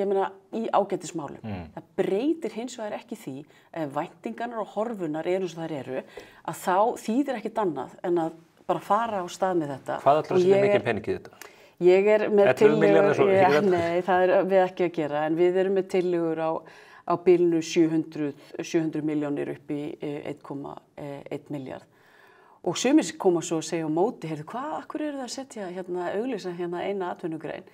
ágætismálum. Það breytir hins vegar ekki því ef væntingarnar og horfunar eru eins og þær eru, að þá þýðir ekkert annað en að bara fara á stað með þetta. Hvað ætlar að setja mikið pening í þetta? Ég er með tillögur, nei, það er við ekki að gera, en við erum með tillögur á bilinu 700 milljónir upp í 1,1 milljarð. Og sumir koma svo að segja á móti, akkur eru það að setja auglýsa eina atvinnugrein?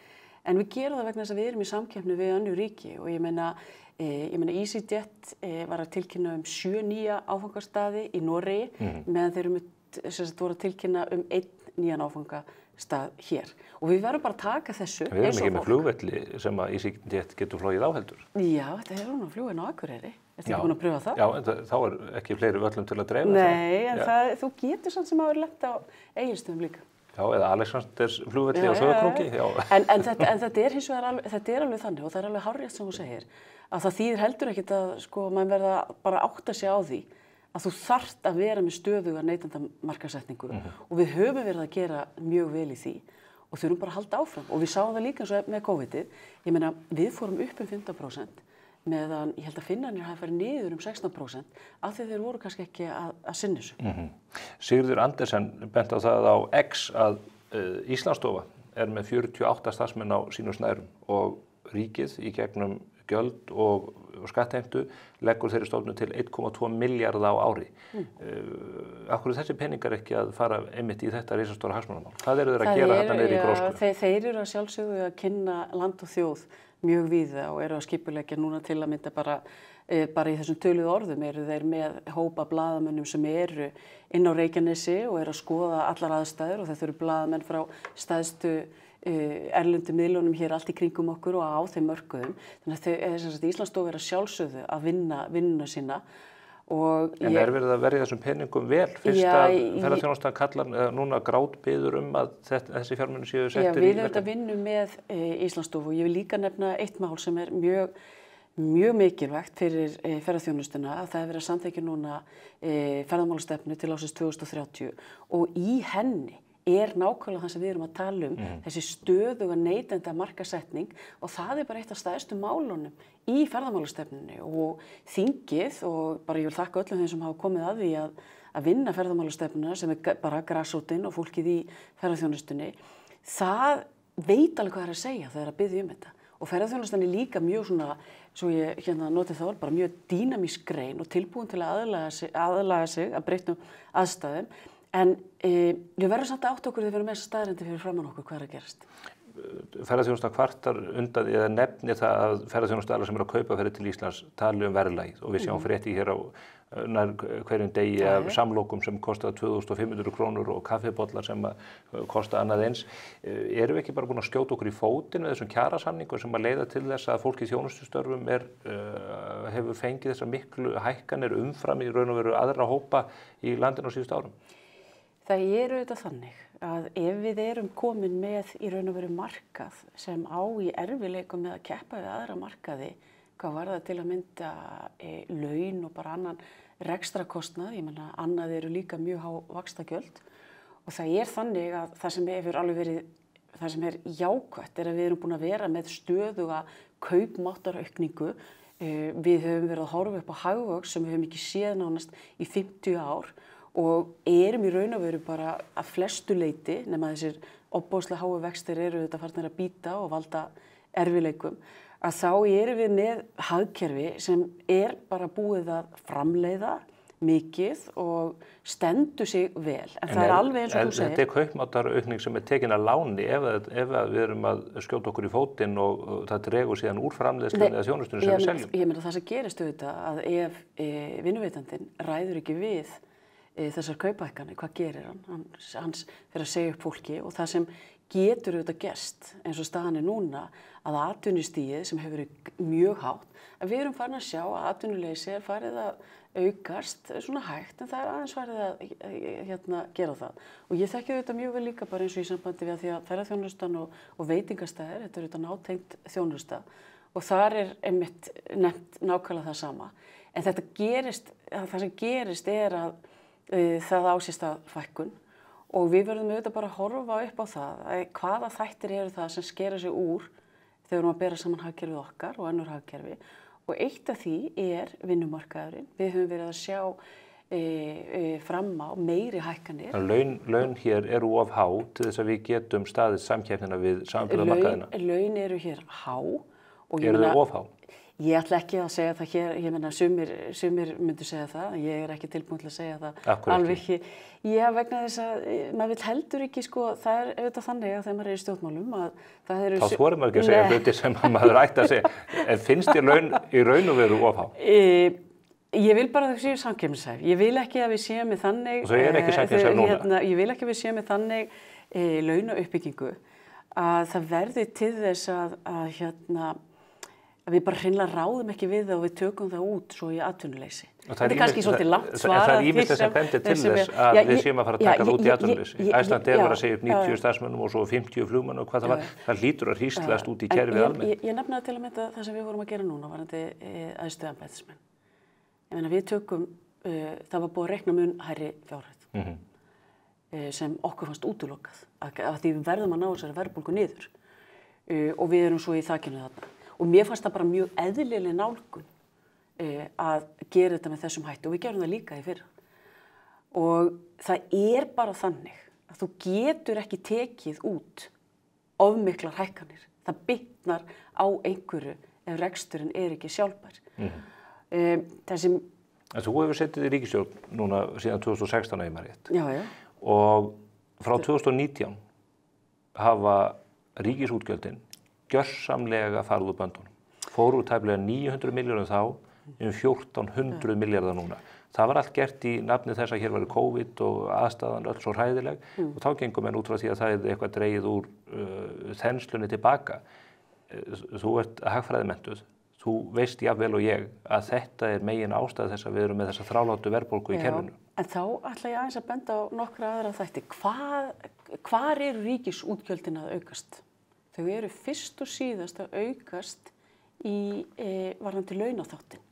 En við gerum það vegna þess að við erum í samkeppni við önnur ríki og ég meina EasyJet var að tilkynna 7 nýja áfangastaði í Noregi meðan þeir voru að tilkynna 1 nýjan áfangastað hér. Og við verðum bara að taka þessu eins og fólk. Við erum ekki með flugvelli sem að EasyJet getur flogið á heldur. Já, þetta er hún á flugvelli á Akureyri. Ertu ekki búin að pröfa það? Já, en þá er ekki fleiri völlum til að dreifa það. Nei, en þú getur samt sem hafa lent á Egilsstöðum líka. Já, eða Alexanders flugvelli á Sauðárkróki. En þetta er hins vegar alveg þannig og það er alveg hárrétt sem þú segir að það þýðir heldur ekkert að maður verða bara að átta sig á því að þú þarft að vera með stöðuga neytendamarkaðssetningu og við höfum verið að gera mjög vel í því og þurfum bara að halda áfram og við sáum það líka eins og með COVID-ið. Ég meina, við fórum upp 15% meðan ég held að Finnarnir hafi farið niður 16% af því þeir voru kannski ekki að sinna þessu. Sigurður Andersen bent á það á X að Íslandsstofa er með 48 starfsmenn á sínum snærum og ríkið í gegnum gjöld og skattheimtu leggur þeirri stofnun til 1,2 milljarða á ári. Af hverju þessi peningar ekki að fara einmitt í þetta risastóra hagsmunamál? Hvað eru þeir að gera þarna niðri í grósku? Þeir eru að sjálfsögðu að kynna land og þjóð mjög víða og eru að skipuleggja núna til að mynda bara í þessum töluðu orðum eru þeir með hópa blaðamönnum sem eru inn á Reykjanesi og eru að skoða allar aðstæður og þetta eru blaðamenn frá stæðstu erlendu miðlunum hér allt í kringum okkur og á þeim mörkuðum. Þannig að Íslandsstofa er að sjálfsögðu að vinna vinnuna sína Og En verið að verja þessum peningum vel fyrst að ferðaþjónustan kallar núna grátbiður að þessi fjármunir séu settir í við auðvitað vinnum með Íslandsstofu og ég vil líka nefna eitt mál sem mjög mikilvægt fyrir ferðaþjónustuna að það er verið að samþykkja núna ferðamálastefnu til ársins 2030 og í henni nákvæmlega það sem við erum að tala þessi stöðuga neytenda markasetning og það bara eitt af stærstu málunum í ferðamálastefnunni og þingið og bara ég vil þakka öllum þeim sem hafa komið að því að vinna ferðamálastefnuna sem bara grassrótin og fólkið í ferðaþjónustunni, það veit alveg hvað það er að segja þegar að biðja þetta og ferðaþjónustan er líka mjög svona, svo ég noti það bara mjög dýnamísk grein og tilbúin til að aðlaga sig að breyttum aðstæðum. En við verðum samt átt okkur þegar við erum með þessa staðreyndir fyrir framan okkur hvað er að gerast. Ferðaþjónusta kvartar undan eða nefnir það að ferðaþjónustaðalar sem eru að kaupa ferðir til Íslands tali verðlagið og við sjáum frétti hér á nær hverjum degi af samlokum sem kosta 2.500 krónur og kaffibollar sem kosta annað eins. Erum við ekki bara búin að skjóta okkur í fótinn með þessum kjarasamningum sem að leiða til þess að fólk í þjónustustörfum hefur fengið þessar miklu hækkanir umfram í raun og veru aðra hópa í landinu á síðustu árum? Það auðvitað þannig að ef við erum komin með í raun og veru markað sem á í erfiðleikum með að keppa við aðra markaði, hvað var það til að mynda laun og bara annan rekstrakostnað, ég meina annað eru líka mjög há vaxtagjöld og það þannig að það sem hefur alveg verið, það sem jákvætt að við erum búin að vera með stöðuga kaupmáttaraukningu, við höfum verið að horfa upp á hagvöxt sem við höfum ekki séð nánast í 50 ár og erum í raun og veru bara að flestu leyti, nema þessir ofboðslega háu vextir eru þetta farnir að bíta og valda erfiðleikum, að þá erum við með hagkerfi sem bara búið að framleiða mikið og stendur sig vel. En það alveg eins og þú segir. Þetta kaupmáttaraukning sem tekin að láni ef við erum að skjóta okkur í fótinn og það dregur síðan úr framleiðslunni eða þjónustunni sem við seljum. Ég meina það sem gerist auðvitað að ef vinnuveitandinn ræður ekki við þessar kaupahækkanir, hvað gerir hann? Hann fer að segja upp fólki og það sem getur auðvitað gerst eins og staðan núna að atvinnustigið sem hefur verið mjög hátt, að við erum farin að sjá að atvinnuleysi farið að aukast svona hægt en það aðeins farið að gera það. Og ég þekki auðvitað mjög vel líka bara eins og í sambandi við að því að ferðaþjónustan og veitingastæðir, þetta auðvitað nátengt þjónusta og þar einmitt nefnt nákvæmlega það sama. En þetta gerist, það sem gerist að það á sér stað fækkun og við verðum auðvitað bara að horfa upp á það að hvaða þættir eru það sem skera sig úr þegar við erum að bera saman hagkerfið okkar og önnur hagkerfi og eitt af því vinnumarkaðurinn. Við höfum verið að sjá fram á meiri hækkanir. Laun hér eru of há til þess að við getum staðið samkeppnina við samanburðarmarkaðina. Laun eru hér há. Eru þau of há? Ég ætla ekki að segja það hér, ég meina sumir myndu segja það, ég er ekki tilbúin til að segja það alveg ekki. Já, vegna þess að maður vill heldur ekki, það er auðvitað þannig að þegar maður er í stjórnmálum að það eru... Þá þorir maður ekki að segja hluti sem maður ætti að segja, en finnst þér laun í raun og veru of há? Ég vil bara að þau séu samkeppnishæf, ég vil ekki að við séum með þannig... Og þau eru ekki samkeppnishæf núna? Ég vil ekki að við séum með þannig launauppbyggingu að það verði til þess að við bara hreinlega ráðum ekki við það og við tökum það út svo í atvinnuleysi. Þetta er kannski svolítið langt svarað. Það er ýmislegt sem bendir til þess að við séum að fara að taka það út í atvinnuleysi. Icelandair var að segja upp 90 starfsmönnum og svo 50 flugmönnum og hvað það var. Það hlýtur að hríslast út í kerfið almennt. Ég nefna til að mynda það sem við vorum að gera núna varðandi æðstu embættismenn. Ég meina við tökum, það var búið að reikna mun hærri fjárhæð sem okkur fannst útilokað af því við verðum að ná þessari verðbólgu niður og við erum svo í þakinu þarna. Og mér fannst það bara mjög eðlileg nálgun að gera þetta með þessum hætti og við gerum það líka í fyrra. Og það bara þannig að þú getur ekki tekið út of miklar hækkanir. Það bitnar á einhverju ef reksturinn ekki sjálfbær. Þú hefur setið í ríkisstjórn núna síðan 2016 ef maður rétt. Já. Og frá 2019 hafa ríkisútgjöldin gjörsamlega farið úr böndunum. Fóru tæplega 900 milljörðum þá 1400 milljarðar núna. Það var allt gert í nafni þess að hér væri COVID og aðstæðan öll svo hræðileg og þá gengum menn út frá því að það eitthvað dregið úr þenslunni tilbaka. Þú ert hagfræðimenntuð. þú veist jafnvel og ég að þetta megin ástæða þess að við erum með þessa þráláttu verðbólgu í kerfinu. En þá ætla ég aðeins að benda á nokkra aðra þætti. Hvar eru ríkisútgjöldin að aukast? Þau eru fyrst og síðast að aukast í varðandi launaþáttinn.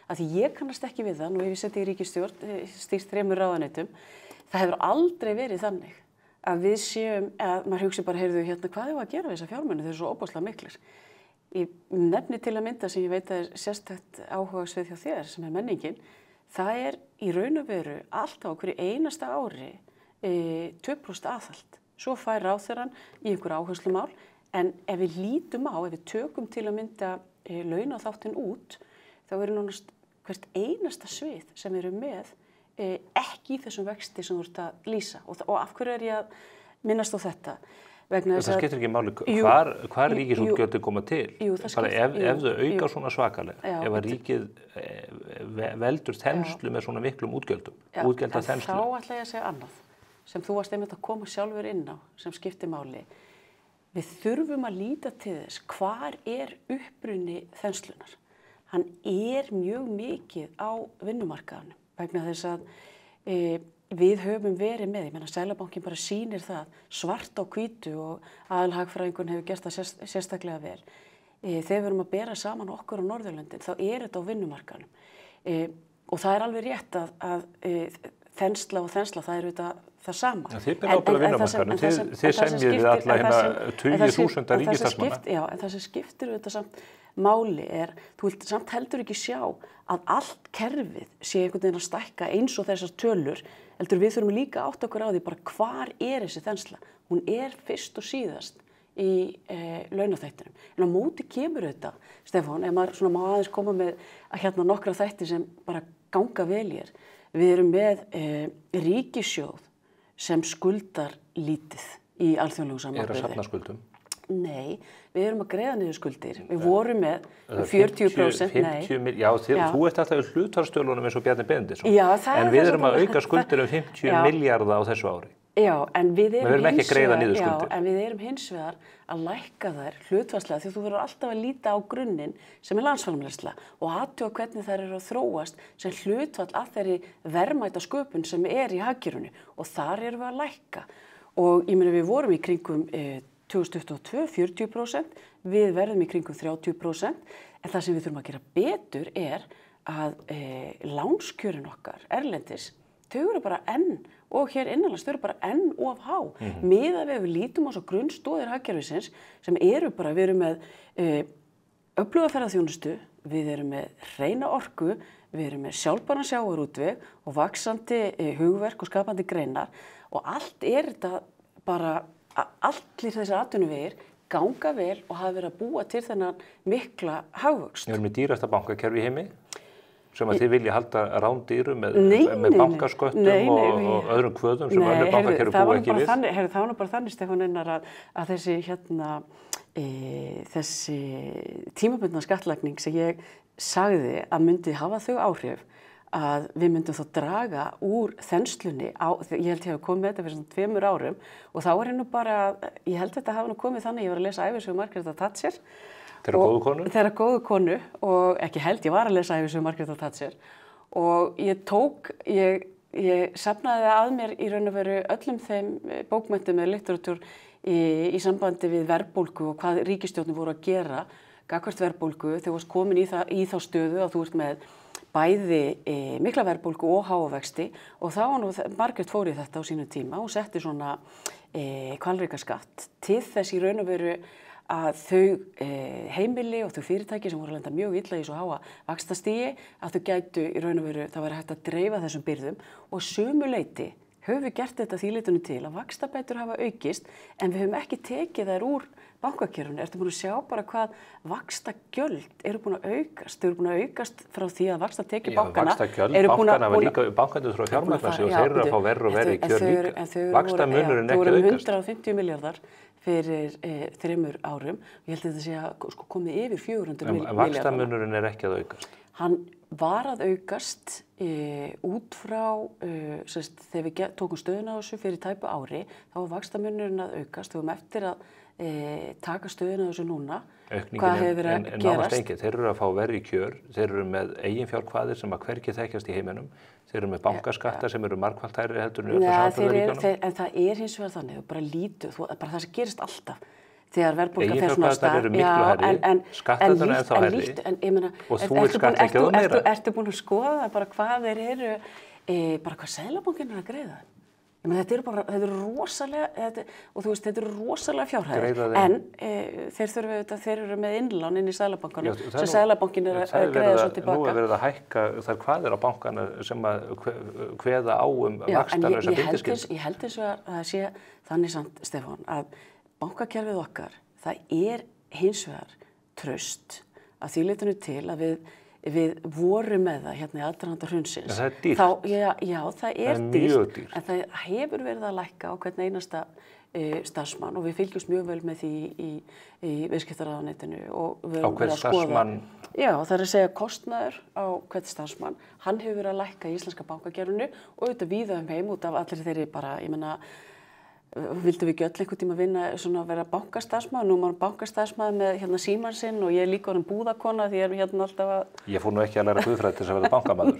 Af því ég kannast ekki við það, nú hef ég setið í ríkisstjórn, stýrt 3 ráðuneytum, það hefur aldrei verið þannig að við séum, að maður hugsi bara, heyrðu, hérna, hvað er að gera við þessa fjármuni, þeir eru svo óbáslega miklir. Í nefni til að mynda sem ég veit að er sérstakt áhugasvið hjá þér, sem er menningin, það er í raun og veru alltaf á hverju einasta ári 2% aðhald. Svo fær ráðherrann í einhver áherslumál, en ef við lítum á, ef við tökum til að mynda launaþáttinn út, þá eru nánast hvert einasta svið sem við erum með ekki í þessum vexti sem þú ert að lýsa. Og af hverju er ég að minnast á þetta? Það skiptir ekki máli hvar ríkisútgjöldin koma til. Bara ef þau auka svona svakalega, ef að ríkið veldur þenslu með svona miklum útgjöldum, útgjölda þenslu. Þá ætla ég að segja annað, sem þú varst einmitt að koma sjálfur inn á, sem skiptir máli. Við þurfum að líta til þess, hvar er uppruni þenslunar? Hann er mjög mikið á vinnumarkaðanum, vegna þess að við höfum verið með, ég meina Seðlabankinn bara sýnir það svart á hvítu og aðalhagfræðingurinn hefur gert það sérstaklega vel. Þegar við erum að bera saman okkur á Norðurlöndin, þá er þetta á vinnumarkaðanum. Og það er alveg rétt að þensla og þensla, það er auðvitað það sama. Þið bera ábyrgð á vinnumarkaðanum, þið semjið við alla hérna 20.000 ríkisstarfsmanna. Já, en það sem skiptir auðvitað samt máli er, þú vilt samt heldur ekki sjá að allt kerfið sé einhvern veginn að stækka eins og þessar tölur, heldur við þurfum líka átt okkur á því bara hvar er þessi þensla. Hún er fyrst og síðast í launaþættinum. En á móti kemur þetta, Stefán, ef maður svona má aðeins koma með að hérna nokkra þætti sem bara ganga vel í er. Við erum með ríkissjóð sem skuldar lítið í alþjóðlegum samanburði. Er að safna skuldum? Nei, við erum að greiða niður skuldir. Við vorum með 40%. 50, já, þú ert alltaf í hlutfallstölunum eins og Bjarni Benediktsson. Já, en við erum að auka skuldir 50 milljarða á þessu ári. Já, en við erum ekki að greiða niður skuldir. Já, en við erum hins vegar að lækka þær hlutfallslega, því þú verður alltaf að líta á grunninn sem er landsframleiðsla og athuga hvernig þær eru að þróast sem hlutfall af þeirri verðmæta sköpun sem er í hagkerfinu og þar erum við að lækka. Og ég meina við vorum í kringum 2022 40%, við verðum í kringum 30%, en það sem við þurfum að gera betur er að lánskjörin okkar, erlendis, þau eru bara enn, og hér innanlands, þau eru bara enn of há. Miðað við lítum á svo grunnstoðir hagkerfisins sem eru bara, við erum með öfluga ferðaþjónustu, við erum með hreina orku, við erum með sjálfbæran sjávarútveg og vaxandi hugverk og skapandi greinar og allt er þetta bara allir þessir atvinnuvegir ganga vel og hafa verið að búa til þennan mikla hagvöxt. Við erum með dýrasta bankakerfi í heimi sem að þið vilja halda rándýru með bankasköttum og öðrum kvöðum sem önnur bankakerfi búa ekki við. Það var nú bara þannig, Stefán Einar, að þessi tímabundna skattlagning sem ég sagði að myndi hafa þau áhrif að við myndum þá draga úr þenslunni ég held ég hafi komið með þetta fyrir svona 2 árum og þá er nú bara, ég held þetta hafi nú komið þannig, ég var að lesa ævisögu Margrétar Thatcher. Þeirra góðu konu og ekki held, ég var að lesa ævisögu Margrétar Thatcher og ég safnaði að mér í raun og veru öllum þeim bókmenntum eða litteratúr í sambandi við verðbólgu og hvað ríkisstjórnir voru að gera gagnvart verðbólgu þegar þú varst komin í þá stöðu að þú ert með bæði mikla verðbólgu og háa vexti og þá var nú Margrét fór í þetta á sínum tíma og setti svona hvalrekaskatt til þess í raun og veru að þau heimili og þau fyrirtæki sem voru að lenda mjög illa í svo háa vaxtastigi að þau gætu í raun og veru, það væri hægt að dreifa þessum byrðum og sömuleyti höfum við gert þetta því leytinu til að vaxtabætur hafa aukist en við höfum ekki tekið þær úr bankakerfinu. Ertu búin að sjá bara hvað vaxtagjöld eru búin að aukast? Þau eru búin að aukast frá því að vaxtatekjur bankana eru búin að... Bankarnir þurfa að fjármagna sig og þeir eru að fá verri og verri kjör líka. Vaxtamunurinn ekki aukast. Þau voru 150 milljarðar fyrir 3 árum og ég held að þetta sé að komið yfir 400 milljarðar. En vaxtamunurinn er ekki að aukast? Hann var að aukast út frá, þegar við tókum stöðuna á þessu fyrir tæpu ári, þá var vaxtamunurinn að aukast. Við höfum eftir að taka stöðuna þessu núna, Aukningin hvað hefur verið en að nánast gerast. engin. Þeir eru að fá verri kjör, þeir eru með eiginfjárkvaðir sem að hvergi þekkjast í heiminum, þeir eru með bankaskatta sem eru margfalt hærri heldur en í öllu samanburðarríkjunum. En það hins vegar þannig, þú bara lítur, bara það sem gerist alltaf. Þegar verðbólgan fer svona af Eiginfjárkvaðirnar stað. eru miklu hærri, skattarnir ennþá hærri og þú vilt skattleggja þá meira. Ertu búin að skoða bara hvað þeir eru, bara hvað Seðlabankinn er að greiða? Ég meina, þetta eru rosalega, og þú veist, þetta eru rosalega fjárhæðir, en þeir eru með innlán inn í Seðlabankanum, sem Seðlabankinn er að greiða svo tilbaka. Nú er verið að hækka þær kvaðir á bankana sem að kveða á vaxtalausa bindiskyldu. Ég held eins og að það sé þannig samt, Stefán, að bankakerfið okkar, það er hins vegar traust að því leytinu til að við vorum með það hérna í aðdraganda hrunsins. En það er dýrt. Já, það er mjög dýrt. En það hefur verið að lækka á hvern einasta starfsmann og við fylgjumst mjög vel með því í viðskiptaráðuneytinu og við Á hvern starfsmann? Já, það er að segja kostnaður á hvern starfsmann. Hann hefur verið að lækka í íslenska bankakerfinu og auðvitað víða heim út af allir þeirri bara, ég meina, vildum við ekki öll einhvern tíma vinna svona að vera bankastarfsmaður, nú er maður bankastarfsmaður með hérna símann sinn og ég er líka orðin búðakona því ég er hérna alltaf að... Ég fór nú ekki að læra guðfræði til þess að verða bankamaður.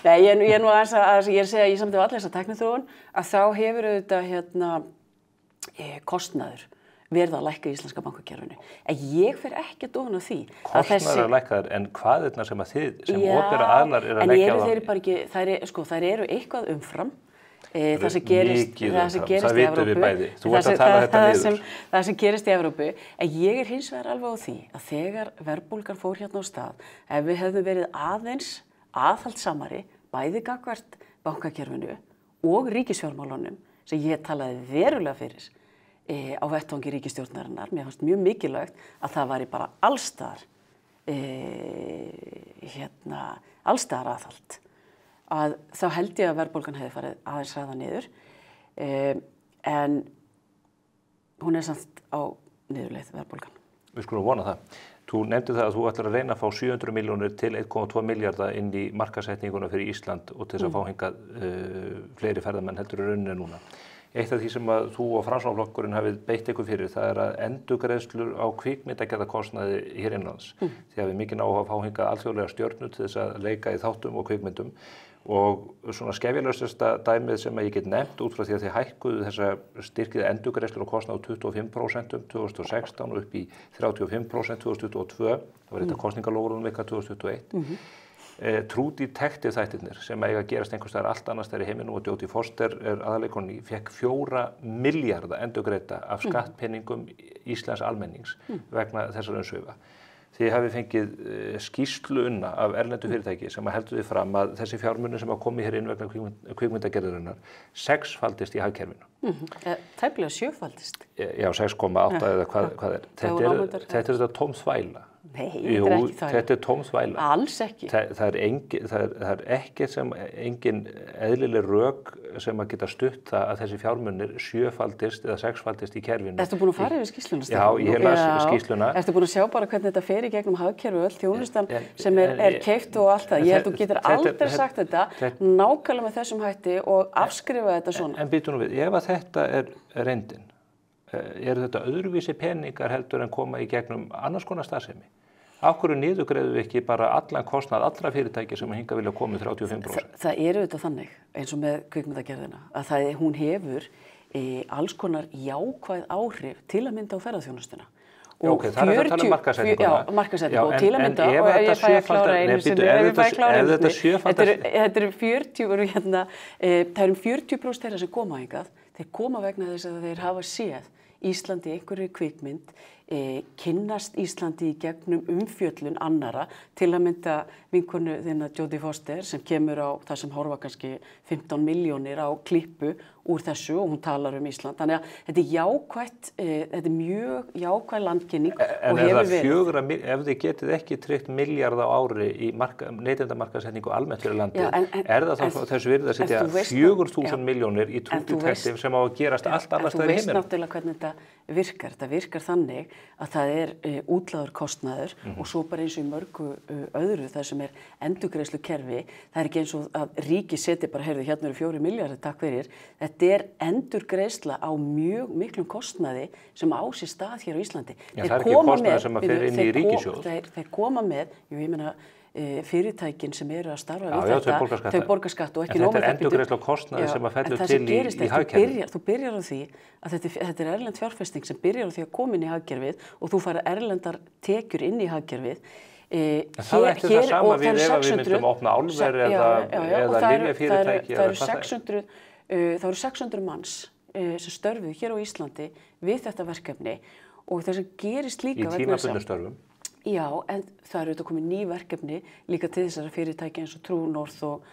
Nei, ég er nú aðeins að ég er að segja, ég samtíð allir þessa tækniþróun, að þá hefur auðvitað hérna kostnaður verið að lækka í íslenska bankakerfinu. En ég fer ekki að dofna því. Kostnaður er að lækka þær, en hvaðirnar sem að þið sem opinberir aðilar er að leggja á en þeir bara ekki, þær eru eitthvað umfram. Það sem gerist í Evrópu, það sem gerist í Evrópu, en ég er hins vegar alveg á því að þegar verðbólgan fór hérna á stað, ef við hefðum verið aðeins aðhaldssamari, bæði gagnvart bankakerfinu og ríkisfjármálunum, sem ég talaði verulega fyrir á vettvangi ríkisstjórnarinnar, mér fannst mjög mikilvægt að það væri bara allstaðar aðhald. Að þá held ég að verðbólgan hefði farið aðeins hraða niður, en hún er samt á niðurleið verðbólgan. Við skulum vona það. Þú nefndi það að þú ætlar að reyna að fá 700 milljónir til 1,2 milljarða inn í markaðssetninguna fyrir Ísland og til þess að fá hingað fleiri ferðamenn heldur í rauninni núna. Eitt af því sem að þú og Framsóknarflokkurinn hafið beitt ykkur fyrir, það er að endurgreiðslur á kvikmyndagerðarkostnaði hér innanlands. Því að við mikinn áhuga að fá hingað alþjóðlega stjörnu til þess að leika í þáttum og kvikmyndum. Og svona skefjalaustasta dæmið sem ég get nefnt út frá því að þið hækkuðu þessa styrkið endurgreiðslur á kostnað á 25% 2016 og upp í 35% 2022. Það var þetta kosningaloforðum vika 2021. Trúdi Detective þættirnir sem eiga að gerast einhvers staðar allt annars þar í heiminum og Jodie Foster er aðaleikonni, fekk 4 milljarða endurgreidda af skattpenningum Íslands almennings vegna þessar umsvifa. Þið hafið fengið skýrslu unna af erlendu fyrirtæki sem að heldur því fram að þessi fjármunir sem að komi hér inn vegna kvikmyndagerðarinnar 6-faldist í hagkerfinu. Tæplega 7-faldist. Já, 6,8 eða hvað er. Þetta er þetta tóm þvæla. Nei, þetta er ekki það. Þetta er tóm þvæla. Alls ekki. Það er ekkert sem engin eðlileg rök sem að geta stutt það að þessi fjármunir 7-faldist eða 6-faldist í kerfinu. Ertu búin að fara yfir skýrsluna? Já, ég las skýrsluna. Ertu búin að sjá bara hvernig þetta fer í gegnum hagkerfi öll þjónustan sem er keypt og allt það? Ég held þú getur aldrei sagt þetta nákvæmlega með þessum hætti og afskrifa þetta svona. En býtu nú við, ef að þetta er reyndin, eru þetta öðruvísi peningar heldur en koma í gegnum annars konar starfsemi? Af hverju niðurgreiðum við ekki bara allan kostnað allra fyrirtæki sem hingað vilja koma 35%? Það eru þetta þannig, eins og með kvikmyndagerðina, að hún hefur alls konar jákvæð áhrif til að mynda á ferðaþjónustuna. Já, ok, það er að tala um markaðssetninguna. Já, markaðssetningu og til að mynda, og ég fæ að klára einu sinni, þetta eru 40% þeirra sem koma hingað, þeir koma vegna þess að þeir hafa séð Íslandi einhverju kvikmynd, kynnast Íslandi í gegnum umfjöllun annara, til að mynda vinkonu þinna Jodie Foster sem kemur á það sem horfa kannski 15 milljónir á klippu úr þessu og hún talar um Ísland. Þannig að þetta er jákvætt, þetta er mjög jákvæð landkynning og hefur verið. Ef þið getið ekki tryggt milljarð á ári í neytendamarkaðssetningu almennt fyrir landið, er það þá þessu virði að setja 4.000 milljónir í True Detective sem á að gerast allt annars staðar í heiminum? Þú veist náttúrulega hvernig þetta virkar. Þetta virkar þannig að það útlagður kostnaður og svo bara eins og í mörgu öðru þar sem endurgreiðslukerfi, það ekki eins og að ríki seti bara, heyrðu, hérna eru 4 milljarðar, takk fyrir. Þetta endurgreiðsla á mjög miklum kostnaði sem á sér stað hér á Íslandi. Já, það ekki kostnaður sem að fer inn í ríkissjóð. Þeir koma með, ég meina, fyrirtækin sem eru að starfa við þetta, þau borga skatt og ekki nóg með þetta. En þetta endurgreiðsla kostnaði sem að fellur til í hagkerfið. Þú byrjar á því að þetta erlend fjárfesting sem byrjar á því að koma inn í hagkerfið og þú færð erlendar tekjur inn í hagkerfið. Það ætti það sama við ef við myndum að opna álver eða lyfjafyrirtæki eða hvað það eru 600 manns sem störfuðu hér á Íslandi við þetta verkefni og þess að gerist líka í tímabundnum störfum. Já, en það eru auðvitað komið ný verkefni líka til þessara fyrirtæki eins og True North og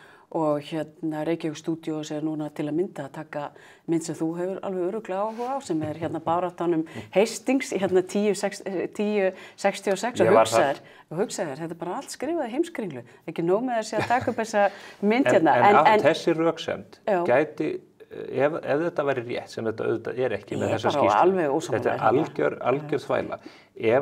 hérna Reykjavík Studios núna til að mynda að taka mynd sem þú hefur alveg örugglega áhuga á sem hérna baráttan Hastings hérna 1066 og hugsaðir, þetta bara allt skrifað í heimskringlu, ekki nóg með að taka upp þessa mynd hérna. En þessi röksemd gæti ef þetta væri rétt, sem þetta auðvitað ekki með þessa skýrslu, þetta algjör þvæla. Ef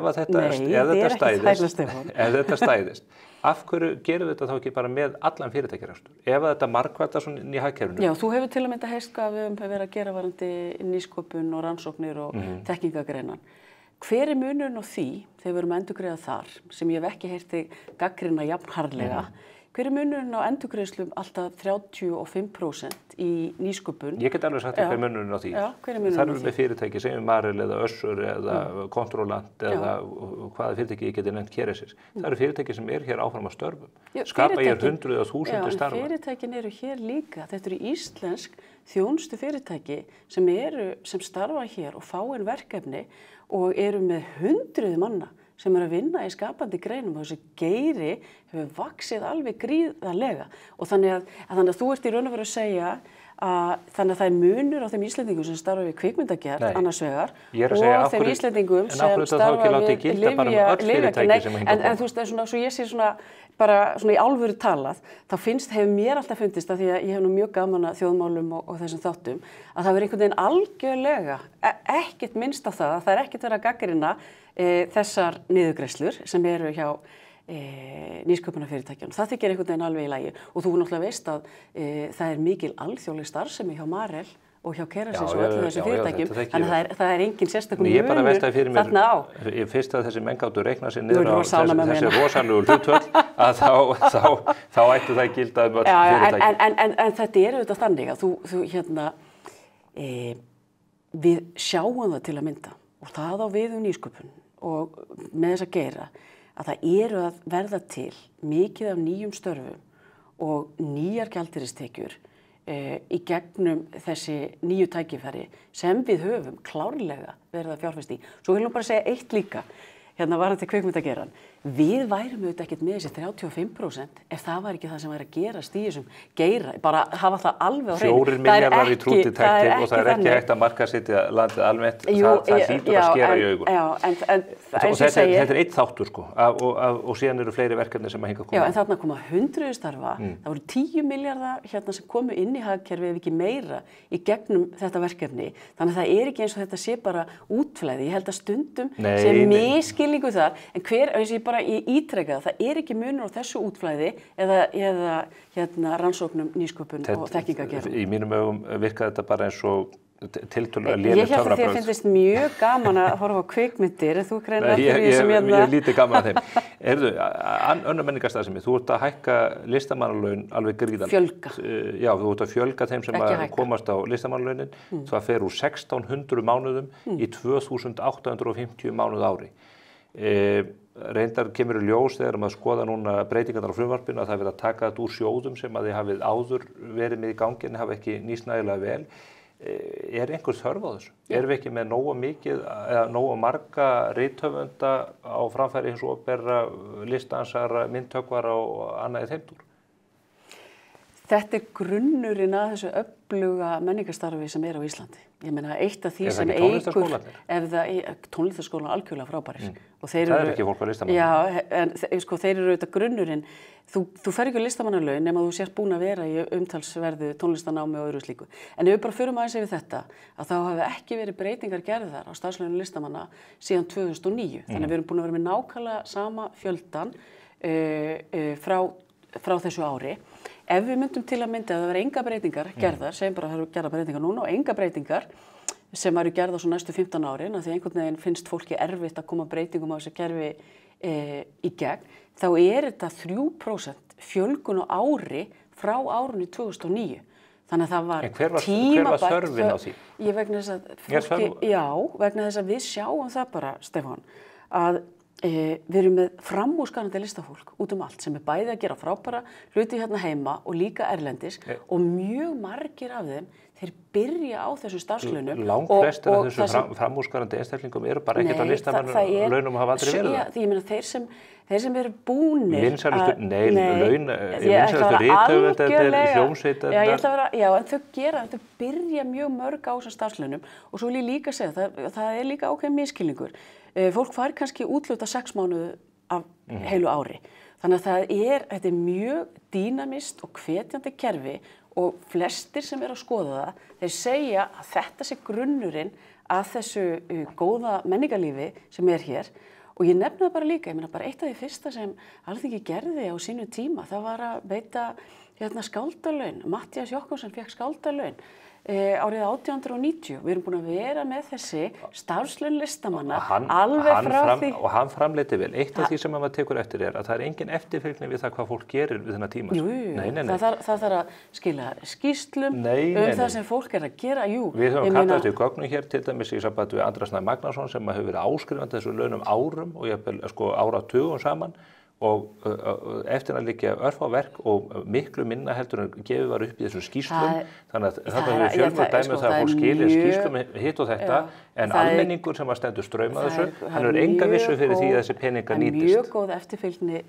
þetta stæðist, af hverju gerum við þetta þá ekki bara með allan fyrirtækjarekstur? Ef þetta margvætar svona inn í hagkerfinu? Já, þú hefur til að mynda heyrt hvað við höfum verið að gera varðandi nýsköpun og rannsóknir og þekkingargreinan. Hver munurinn á því, þegar við erum að endurgreiða þar, sem ég hef ekki heyrt þig gagnrýna jafnharðlega, hver munurinn á endurgreiðslum alltaf 35% í nýsköpun? Ég get alveg sagt hver munurinn á því. Já, hver munurinn á því? Það eru með fyrirtæki, segjum Marel eða Össur eða Kontrolant eða hvaða fyrirtæki ég geti nefnt Keresis. Það eru fyrirtæki sem hér áfram að störfum. Skapa hér hundruð og þúsundir starfa. Já, fyrirtækin eru hér líka. Þetta eru íslensk þjónustu fyrirtæki sem starfa hér og fá inn verkefni og eru með hundruð manna sem að vinna í skapandi greinum og þessi geiri hefur vaxið alveg gríðarlega og þannig að þú ert í raun og veru að segja að þannig að það munur á þeim Íslendingum sem starfa við kvikmyndagerð annars vegar og þeim Íslendingum sem starfa við lyfjagreinar. En þú veist, svo ég sé svona bara svona í alvöru talað, þá hefur mér alltaf fundist að því að ég hef nú mjög gaman að þjóðmálum og þessum þáttum, að það verður einhvern veginn algjörlega ekkert minnst á það, að það ekkert verið að gagnrýna þessar niðurgreiðslur sem eru hjá nýsköpunarfyrirtækjunum. Það þykir einhvern veginn alveg í lagi og þú náttúrulega veist að það mikil alþjóðleg starfsemi hjá Marel og hjá Keresis og öllu þessu fyrirtækjum, þannig að það engin sérstakur munur þarna á. Ég fyrst að þessi menn gátu reikna sér niður á þessi rosalegu hlutvöll að þá ættu það gilda öll fyrirtæki. En þetta auðvitað þannig að þú hérna, við sjáum það til að mynda og það á við nýsköpun og með þess að gera að það eru að verða til mikið af nýjum störfum og nýjar gjaldeyristekjur í gegnum þessi nýju tækifæri sem við höfum klárlega verið að fjárfesta í. Svo vil nú bara segja eitt líka, hérna varðandi kvikmyndageran. Við værum auðvitað ekkert með þessi 35% ef það var ekki það sem væri að gerast í þessum geira, bara hafa það alveg á hreinu. 4 milljarðar í True Detective og það ekki hægt að markaðsetja landið almennt, það hlýtur að skera í augun. Og þetta einn þáttur sko, og síðan eru fleiri verkefni sem að hinga að koma. Já, en þarna koma 100 starfa, það voru 10 milljarðar hérna sem komu inn í hagkerfið ef ekki meira í gegnum þetta verkefni. Þannig að það ekki eins og þetta sé bara útflæði. Ég held að stundum sé misskilningu þar, en eins og ég bara ítreka það ekki munur á þessu útflæði eða hérna rannsóknum, nýsköpun og þekkingargerð. Í mínum augum virkaði þetta bara eins og tiltölulega léleg töfrabrögð. Ég held að þér finnst mjög gaman að horfa á kvikmyndir, en þú greinilega eftir því sem ég er lítið gaman að þeim. Önnur menningarstaðsemi, þú ert að hækka listamannalaun alveg gríðarlega. Fjölga. Já, þú ert að fjölga þeim sem að komast á listamannalaunin. Það fer úr 1600 mánuðum í 2850 mánuð ári. Reyndar kemur í ljós þegar maður skoða núna breytingarnar á frumvarpinu að það verið að taka þetta úr sjóðum sem að þið hafið áður verið með í gangi en hafa ekki nýst nægilega vel. Einhver þörf á þessu? Erum við ekki með nógu mikið eða nógu marga rithöfunda á framfæri hins opinbera, listansara, myndhöggvara og annað í þeim dúr? Þetta grunnurinn að þessu öfluga menningarstarfi sem á Íslandi. Ég meina, eitt af því Er það sem ekki tónlistarskólarnir? Tónlistarskólan algjörlega frábærir. Og þeir Það er ekki fólk á listamanni. Já, en sko, þeir eru auðvitað grunnurinn. Þú fer ekki á listamannalaun nema þú sért búin að vera í umtalsverðu tónlistanámi og öðru slíku. En ef við bara förum aðeins yfir þetta, að þá hafi ekki verið breytingar gerðar á starfslaunum listamanna síðan 2009. Þannig að við erum búin að vera með nákvæmlega sama fjöldan frá þessu ári. Ef við myndum til að mynda að það vera enga breytingar gerðar, segjum bara að það eru gerðar breytingar núna og enga breytingar sem eru gerðar svo næstu 15 árin, af því einhvern veginn finnst fólki erfitt að koma breytingum á þessu kerfi í gegn, þá er þetta 3% fjölgun á ári frá árunni 2009. Þannig að það var tímabært. Hver var þörfin á því? Vegna þess að vegna þess að við sjáum það bara, Stefán, að við erum með framúrskarandi listafólk út allt sem er bæði að gera frábæra hluti hérna heima og líka erlendis og mjög margir af þeim þeir byrja á þessum starfslaunum. Langflestir af þessum framúrskarandi einstaklingum eru bara ekkert á listamannalaunum og hafa aldrei verið það. Ég meina þeir sem eru búnir vinsælustu rithöfundar, hljómsveitarnar. Já, en þau byrja mjög mörg á þessum starfslaunum og svo vil ég líka segja það er líka ákveðin misskilningur. Fólk fær kannski útluta 6 mánuði af heilu ári. Þannig að þetta er mjög dýnamist og hvetjandi kerfi og flestir sem eru að skoða það, þeir segja að þetta sé grunnurinn að þessu góða menningarlífi sem er hér. Og ég nefni það bara líka, ég meina bara eitt af því fyrsta sem Alþingi gerði á sínu tíma, það var að veita skáldalaun. Matthías Jochumsson fékk skáldalaun. Árið 1890. Við erum búin að vera með þessi starfslaun listamanna alveg frá því. Og hann framleiti vel. Eitt af því sem maður tekur eftir er að það er engin eftirfylgni við það hvað fólk gerir við þennan tíma. Jú. Það þarf að skila skýrslum það sem fólk er að gera. Við höfum kallað eftir gögnum hér til dæmis í sambandi við Andra Snæ Magnason sem hefur verið áskrifandi þessu launum árum og jafnvel áratugum saman. Og eftir að liggja örfá verk og miklu minna heldur en gefið var upp í þessum skýrslum. Þannig að þetta hefur fjölmörg dæmi það að fólk skilir skýrslum hitt og þetta en almenningur sem að stendur straum að þessu, hann hefur enga vissu fyrir því að þessi peningar nýtist. Það er mjög góð eftirfylgni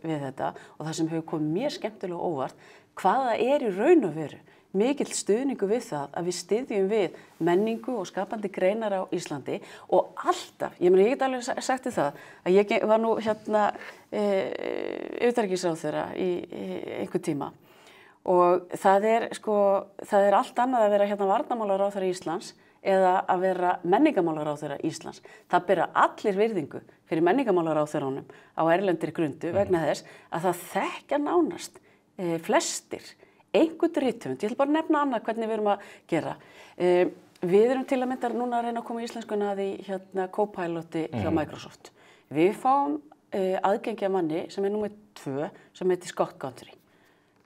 við þetta og það sem hefur komið mér skemmtilega óvart, hvaða er í raun og veru mikill stuðningu við það að við styðjum við menningu og skapandi greinar á Íslandi og alltaf, ég get alveg sagt það að ég var nú utanríkisráðherra í einhvern tíma og það er allt annað að vera varnarmálaráðherra Íslands eða að vera menningarmálaráðherra Íslands. Það bera allir virðingu fyrir menningarmálaráðherranum á erlendri grundu vegna þess að það þekkja nánast flestir einhvern rithöfund, ég ætla bara að nefna annað hvernig við erum að gera. Við erum til að mynda núna að reyna að koma íslenskuna að í Copiloti hjá Microsoft. Við fáum aðgengi að manni sem er númer 2 sem heitir Scott Guthrie.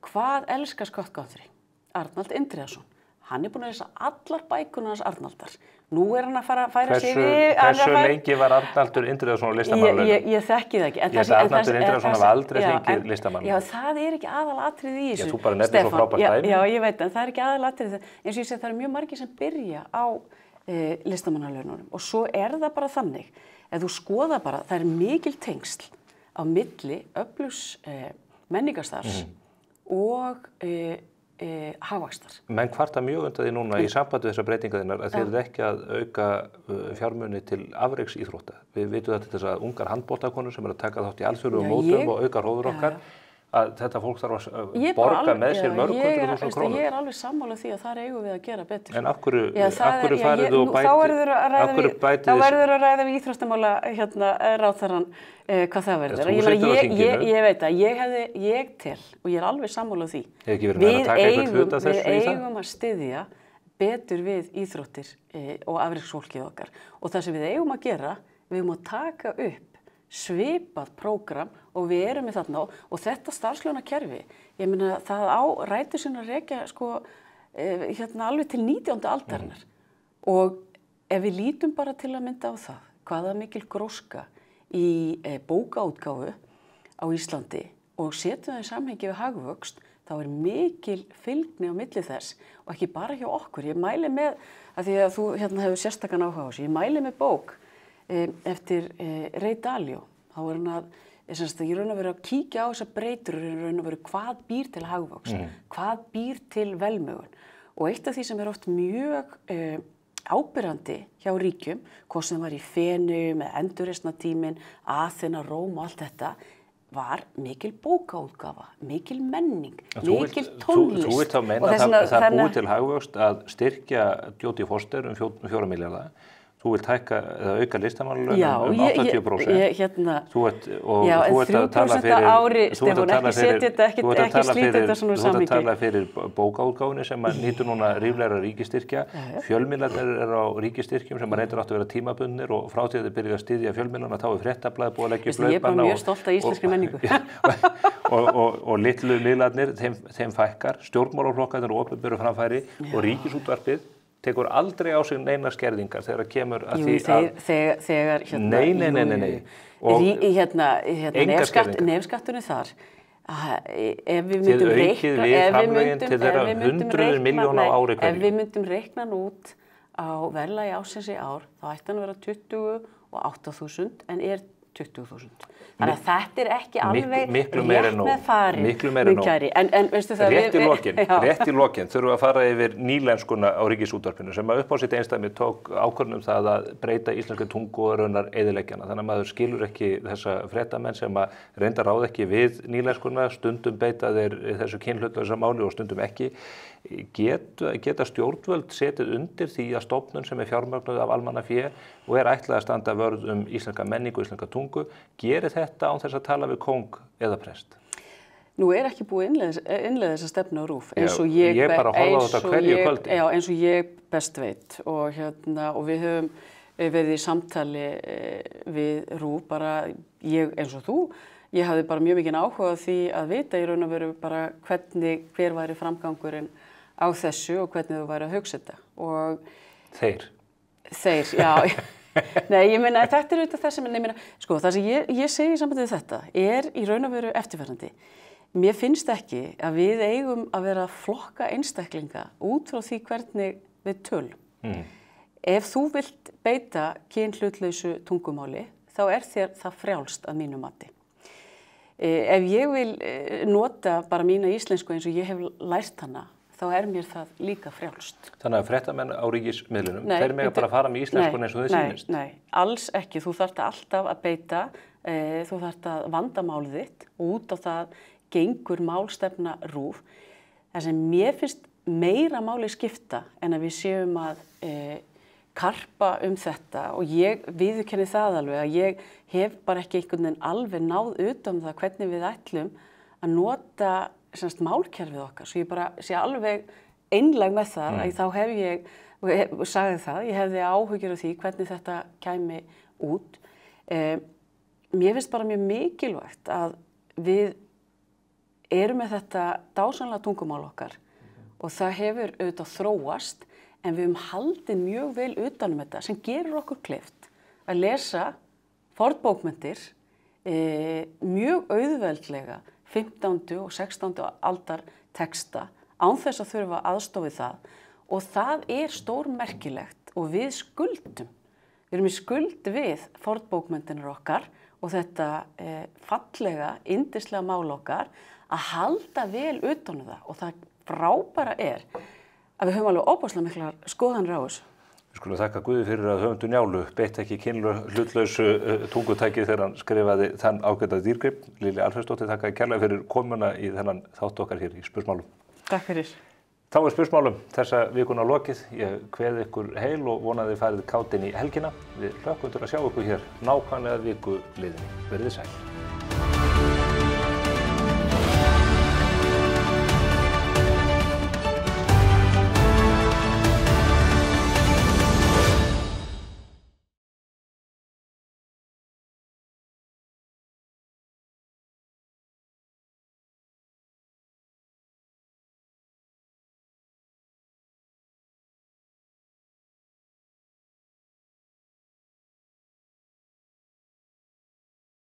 Hvað elskar Scott Guthrie? Arnald Indriðason. Hann er búin að lesa allar bækurnar hans Arnaldar. Nú er hann að færa sig við. Hversu lengi var Arnaldur Indriðason á listamannalaunum? Ég þekki það ekki. Ég held að Arnaldur Indriðason hafi aldrei fengið listamannalaun. Já, það er ekki aðalatriðið í þessu. Þú bara nefnir svo frábært dæmi. Já, ég veit, en það er ekki aðalatriðið. Eins og ég segi, það eru mjög margir sem byrja á listamannalaununum. Og svo er það bara þannig, ef þú skoða bara, það er mikil tengsl á milli öflugs menningarstarfs og hagvaxtar. Menn kvarta mjög undan því núna í sambandi þessar breytingaðinnar að þeir eru ekki að auka fjármuni til afreksíþrótta. Við vitum þetta til þess að ungar handboltakonur sem eru að taka þátt í alþjóðlegum mótum og auka hróður okkar, að þetta fólk þarf að borga með sér mörg 100.000 krónur. Ég er alveg sammála því að þar eigum við að gera betur. En af hverju farið þú og bætið? Þá verður að ræða við íþróttamála ráðherrann hvað það verður. Ég veit að ég tel og ég er alveg sammála því. Við eigum að styðja betur við íþróttir og afreksfólkið okkar. Og það sem við eigum að gera, við eigum að taka upp svipað prógram og við erum með þarna og þetta starfslaunakerfi, ég meina það á rætur sinna að rekja alveg til 19. aldarinnar og ef við lítum bara til að mynda á það hvaða mikil gróska í bókaútgáfu á Íslandi og setjum það í samhengi við hagvöxt, þá er mikil fylgni á milli þess og ekki bara hjá okkur. Ég mæli með, að því að þú hefur sérstakan áhuga á þessu, ég mæli með bók eftir Ray Dalio. Þá er hann að ég raun að vera að kíkja á þessar breytur og raun að vera hvað býr til hagvöxt, hvað býr til velmegun. Og eitt af því sem er oft mjög ábyrjandi hjá ríkjum, hvort sem var í Feneyjum með endurreisnartíminn, Aþena, Róm og allt þetta, var mikil bókaútgáfa, mikil menning, mikil tónlist. Þú vilt þá meina að það er búið til hagvöxt að styrkja Jodie Foster 4 milljarða. Þú vilt hækka eða auka listamannalaun 80%. Þú ert að tala fyrir ári, Stefán, ekki setja þetta, ekki slíta þetta svona samhengi. Þú ert að tala fyrir bókaútgáfunni sem nýtur núna ríflegra ríkisstyrkja. Fjölmiðlarnir eru á ríkisstyrkjum sem reyndur áttu að vera tímabundnir og frá því að þið byrjuðu að styðja fjölmiðlana þá er Fréttablaðið búið að leggja upp laupana. Ég er bara mjög stolt af íslenskri menningu. Og litlu miðlarnir, þeim fækkar, stjórnmálaflokkarnir og opinberu framfæri og Ríkisútvarpið tekur aldrei á sig neina skerðingar þegar kemur að því að... Þegar Nei. Nefskatturinn þar, ef við myndum reikna út á verðlagi ársins í ár, þá ætti hann að vera 28.000 en er 20.000. Þannig að þetta er ekki alveg rétt með farið. Miklu meira nóg. En veistu það... Rétt í lokin þurfum við að fara yfir nýlenskuna á Ríkisútvarpinu sem að upp á sitt einsdæmi tók ákvörðun það að breyta íslenska tungu og raunar eyðileggjana. Þannig að maður skilur ekki þessa fréttamenn sem að reynda ráð ekki við nýlenskuna, stundum beita þeir þessu kynhlutlausa máli og stundum ekki. Geta stjórnvöld setið undir því að stofnun sem er fjármögnuð af almannafé og er ætlað að standa vörð íslenska menningu og íslenska tungu, gerir þetta án þess að tala við kóng eða prest? Nú er ekki búið innleiða þessa stefnu á RÚV, ég bara horfa á þetta hverju kvöldi. Já, eins og ég best veit og við höfum verið í samtali við RÚV, bara ég eins og þú, ég hafði bara mjög mikinn áhuga á því að vita í raun og veru bara hver væri framgangurinn á þessu og hvernig þú væri að hugsa þetta. Og Þeir, já. Nei, ég meina þetta auðvitað það sem, sko, það sem ég segi í sambandi við þetta er í raun og veru eftirfarandi. Mér finnst ekki að við eigum að vera að flokka einstaklinga út frá því hvernig við tölum. Ef þú vilt beita kynhlutlausu tungumáli, þá er þér það frjálst að mínu mati. Ef ég vil nota bara mína íslensku eins og ég hef lært hana, þá er mér það líka frjálst. Þannig að fréttamenn á ríkismiðlunum, þeir mega bara fara með íslenskuna eins og þið sýnist? Nei, alls ekki. Þú þarft alltaf að beita, þú þarft að vanda málið þitt og út á það gengur málstefna RÚV. Það sem mér finnst meira máli skipta en að við séum að karpa þetta og ég viðurkenni það alveg að ég hef bara ekki einhvern veginn alveg náð utan það hvernig við ætlum að nota málkerfið okkar, svo ég bara sé alveg einlæg með það að þá hef ég, og sagði það, ég hefði áhyggjur af því hvernig þetta kæmi út. Mér finnst bara mjög mikilvægt að við erum með þetta dásamlega tungumál okkar og það hefur auðvitað þróast en við höfum haldið mjög vel utan þetta sem gerir okkur kleift að lesa fornbókmenntir mjög auðveldlega 15. og 16. aldar texta án þess að þurfa aðstofa við það og það er stórmerkilegt og við skuldum. Við erum í skuld við fornbókmenntirnar okkar og þetta fallega, yndislega mál okkar að halda vel utan það og það frábæra er að við höfum alveg óbúslega miklar skoðanir á þessu. Við skulum þakka Guði fyrir að höfundur Njálu beitt ekki kynhlutlausu tungutæki þegar hann skrifaði þann ágæta dýrgrip. Lilja Alfreðsdóttir þakkaði kærlega fyrir komuna í þennan þátt okkar hér í Spursmálum. Takk fyrir. Þá er Spursmálum þessa vikuna lokið. Ég kveð ykkur heil og vonaði farið kátt inn í helgina. Við hlökkum til að sjá ykkur hér nákvæmlega viku liðinni. Verið sæl.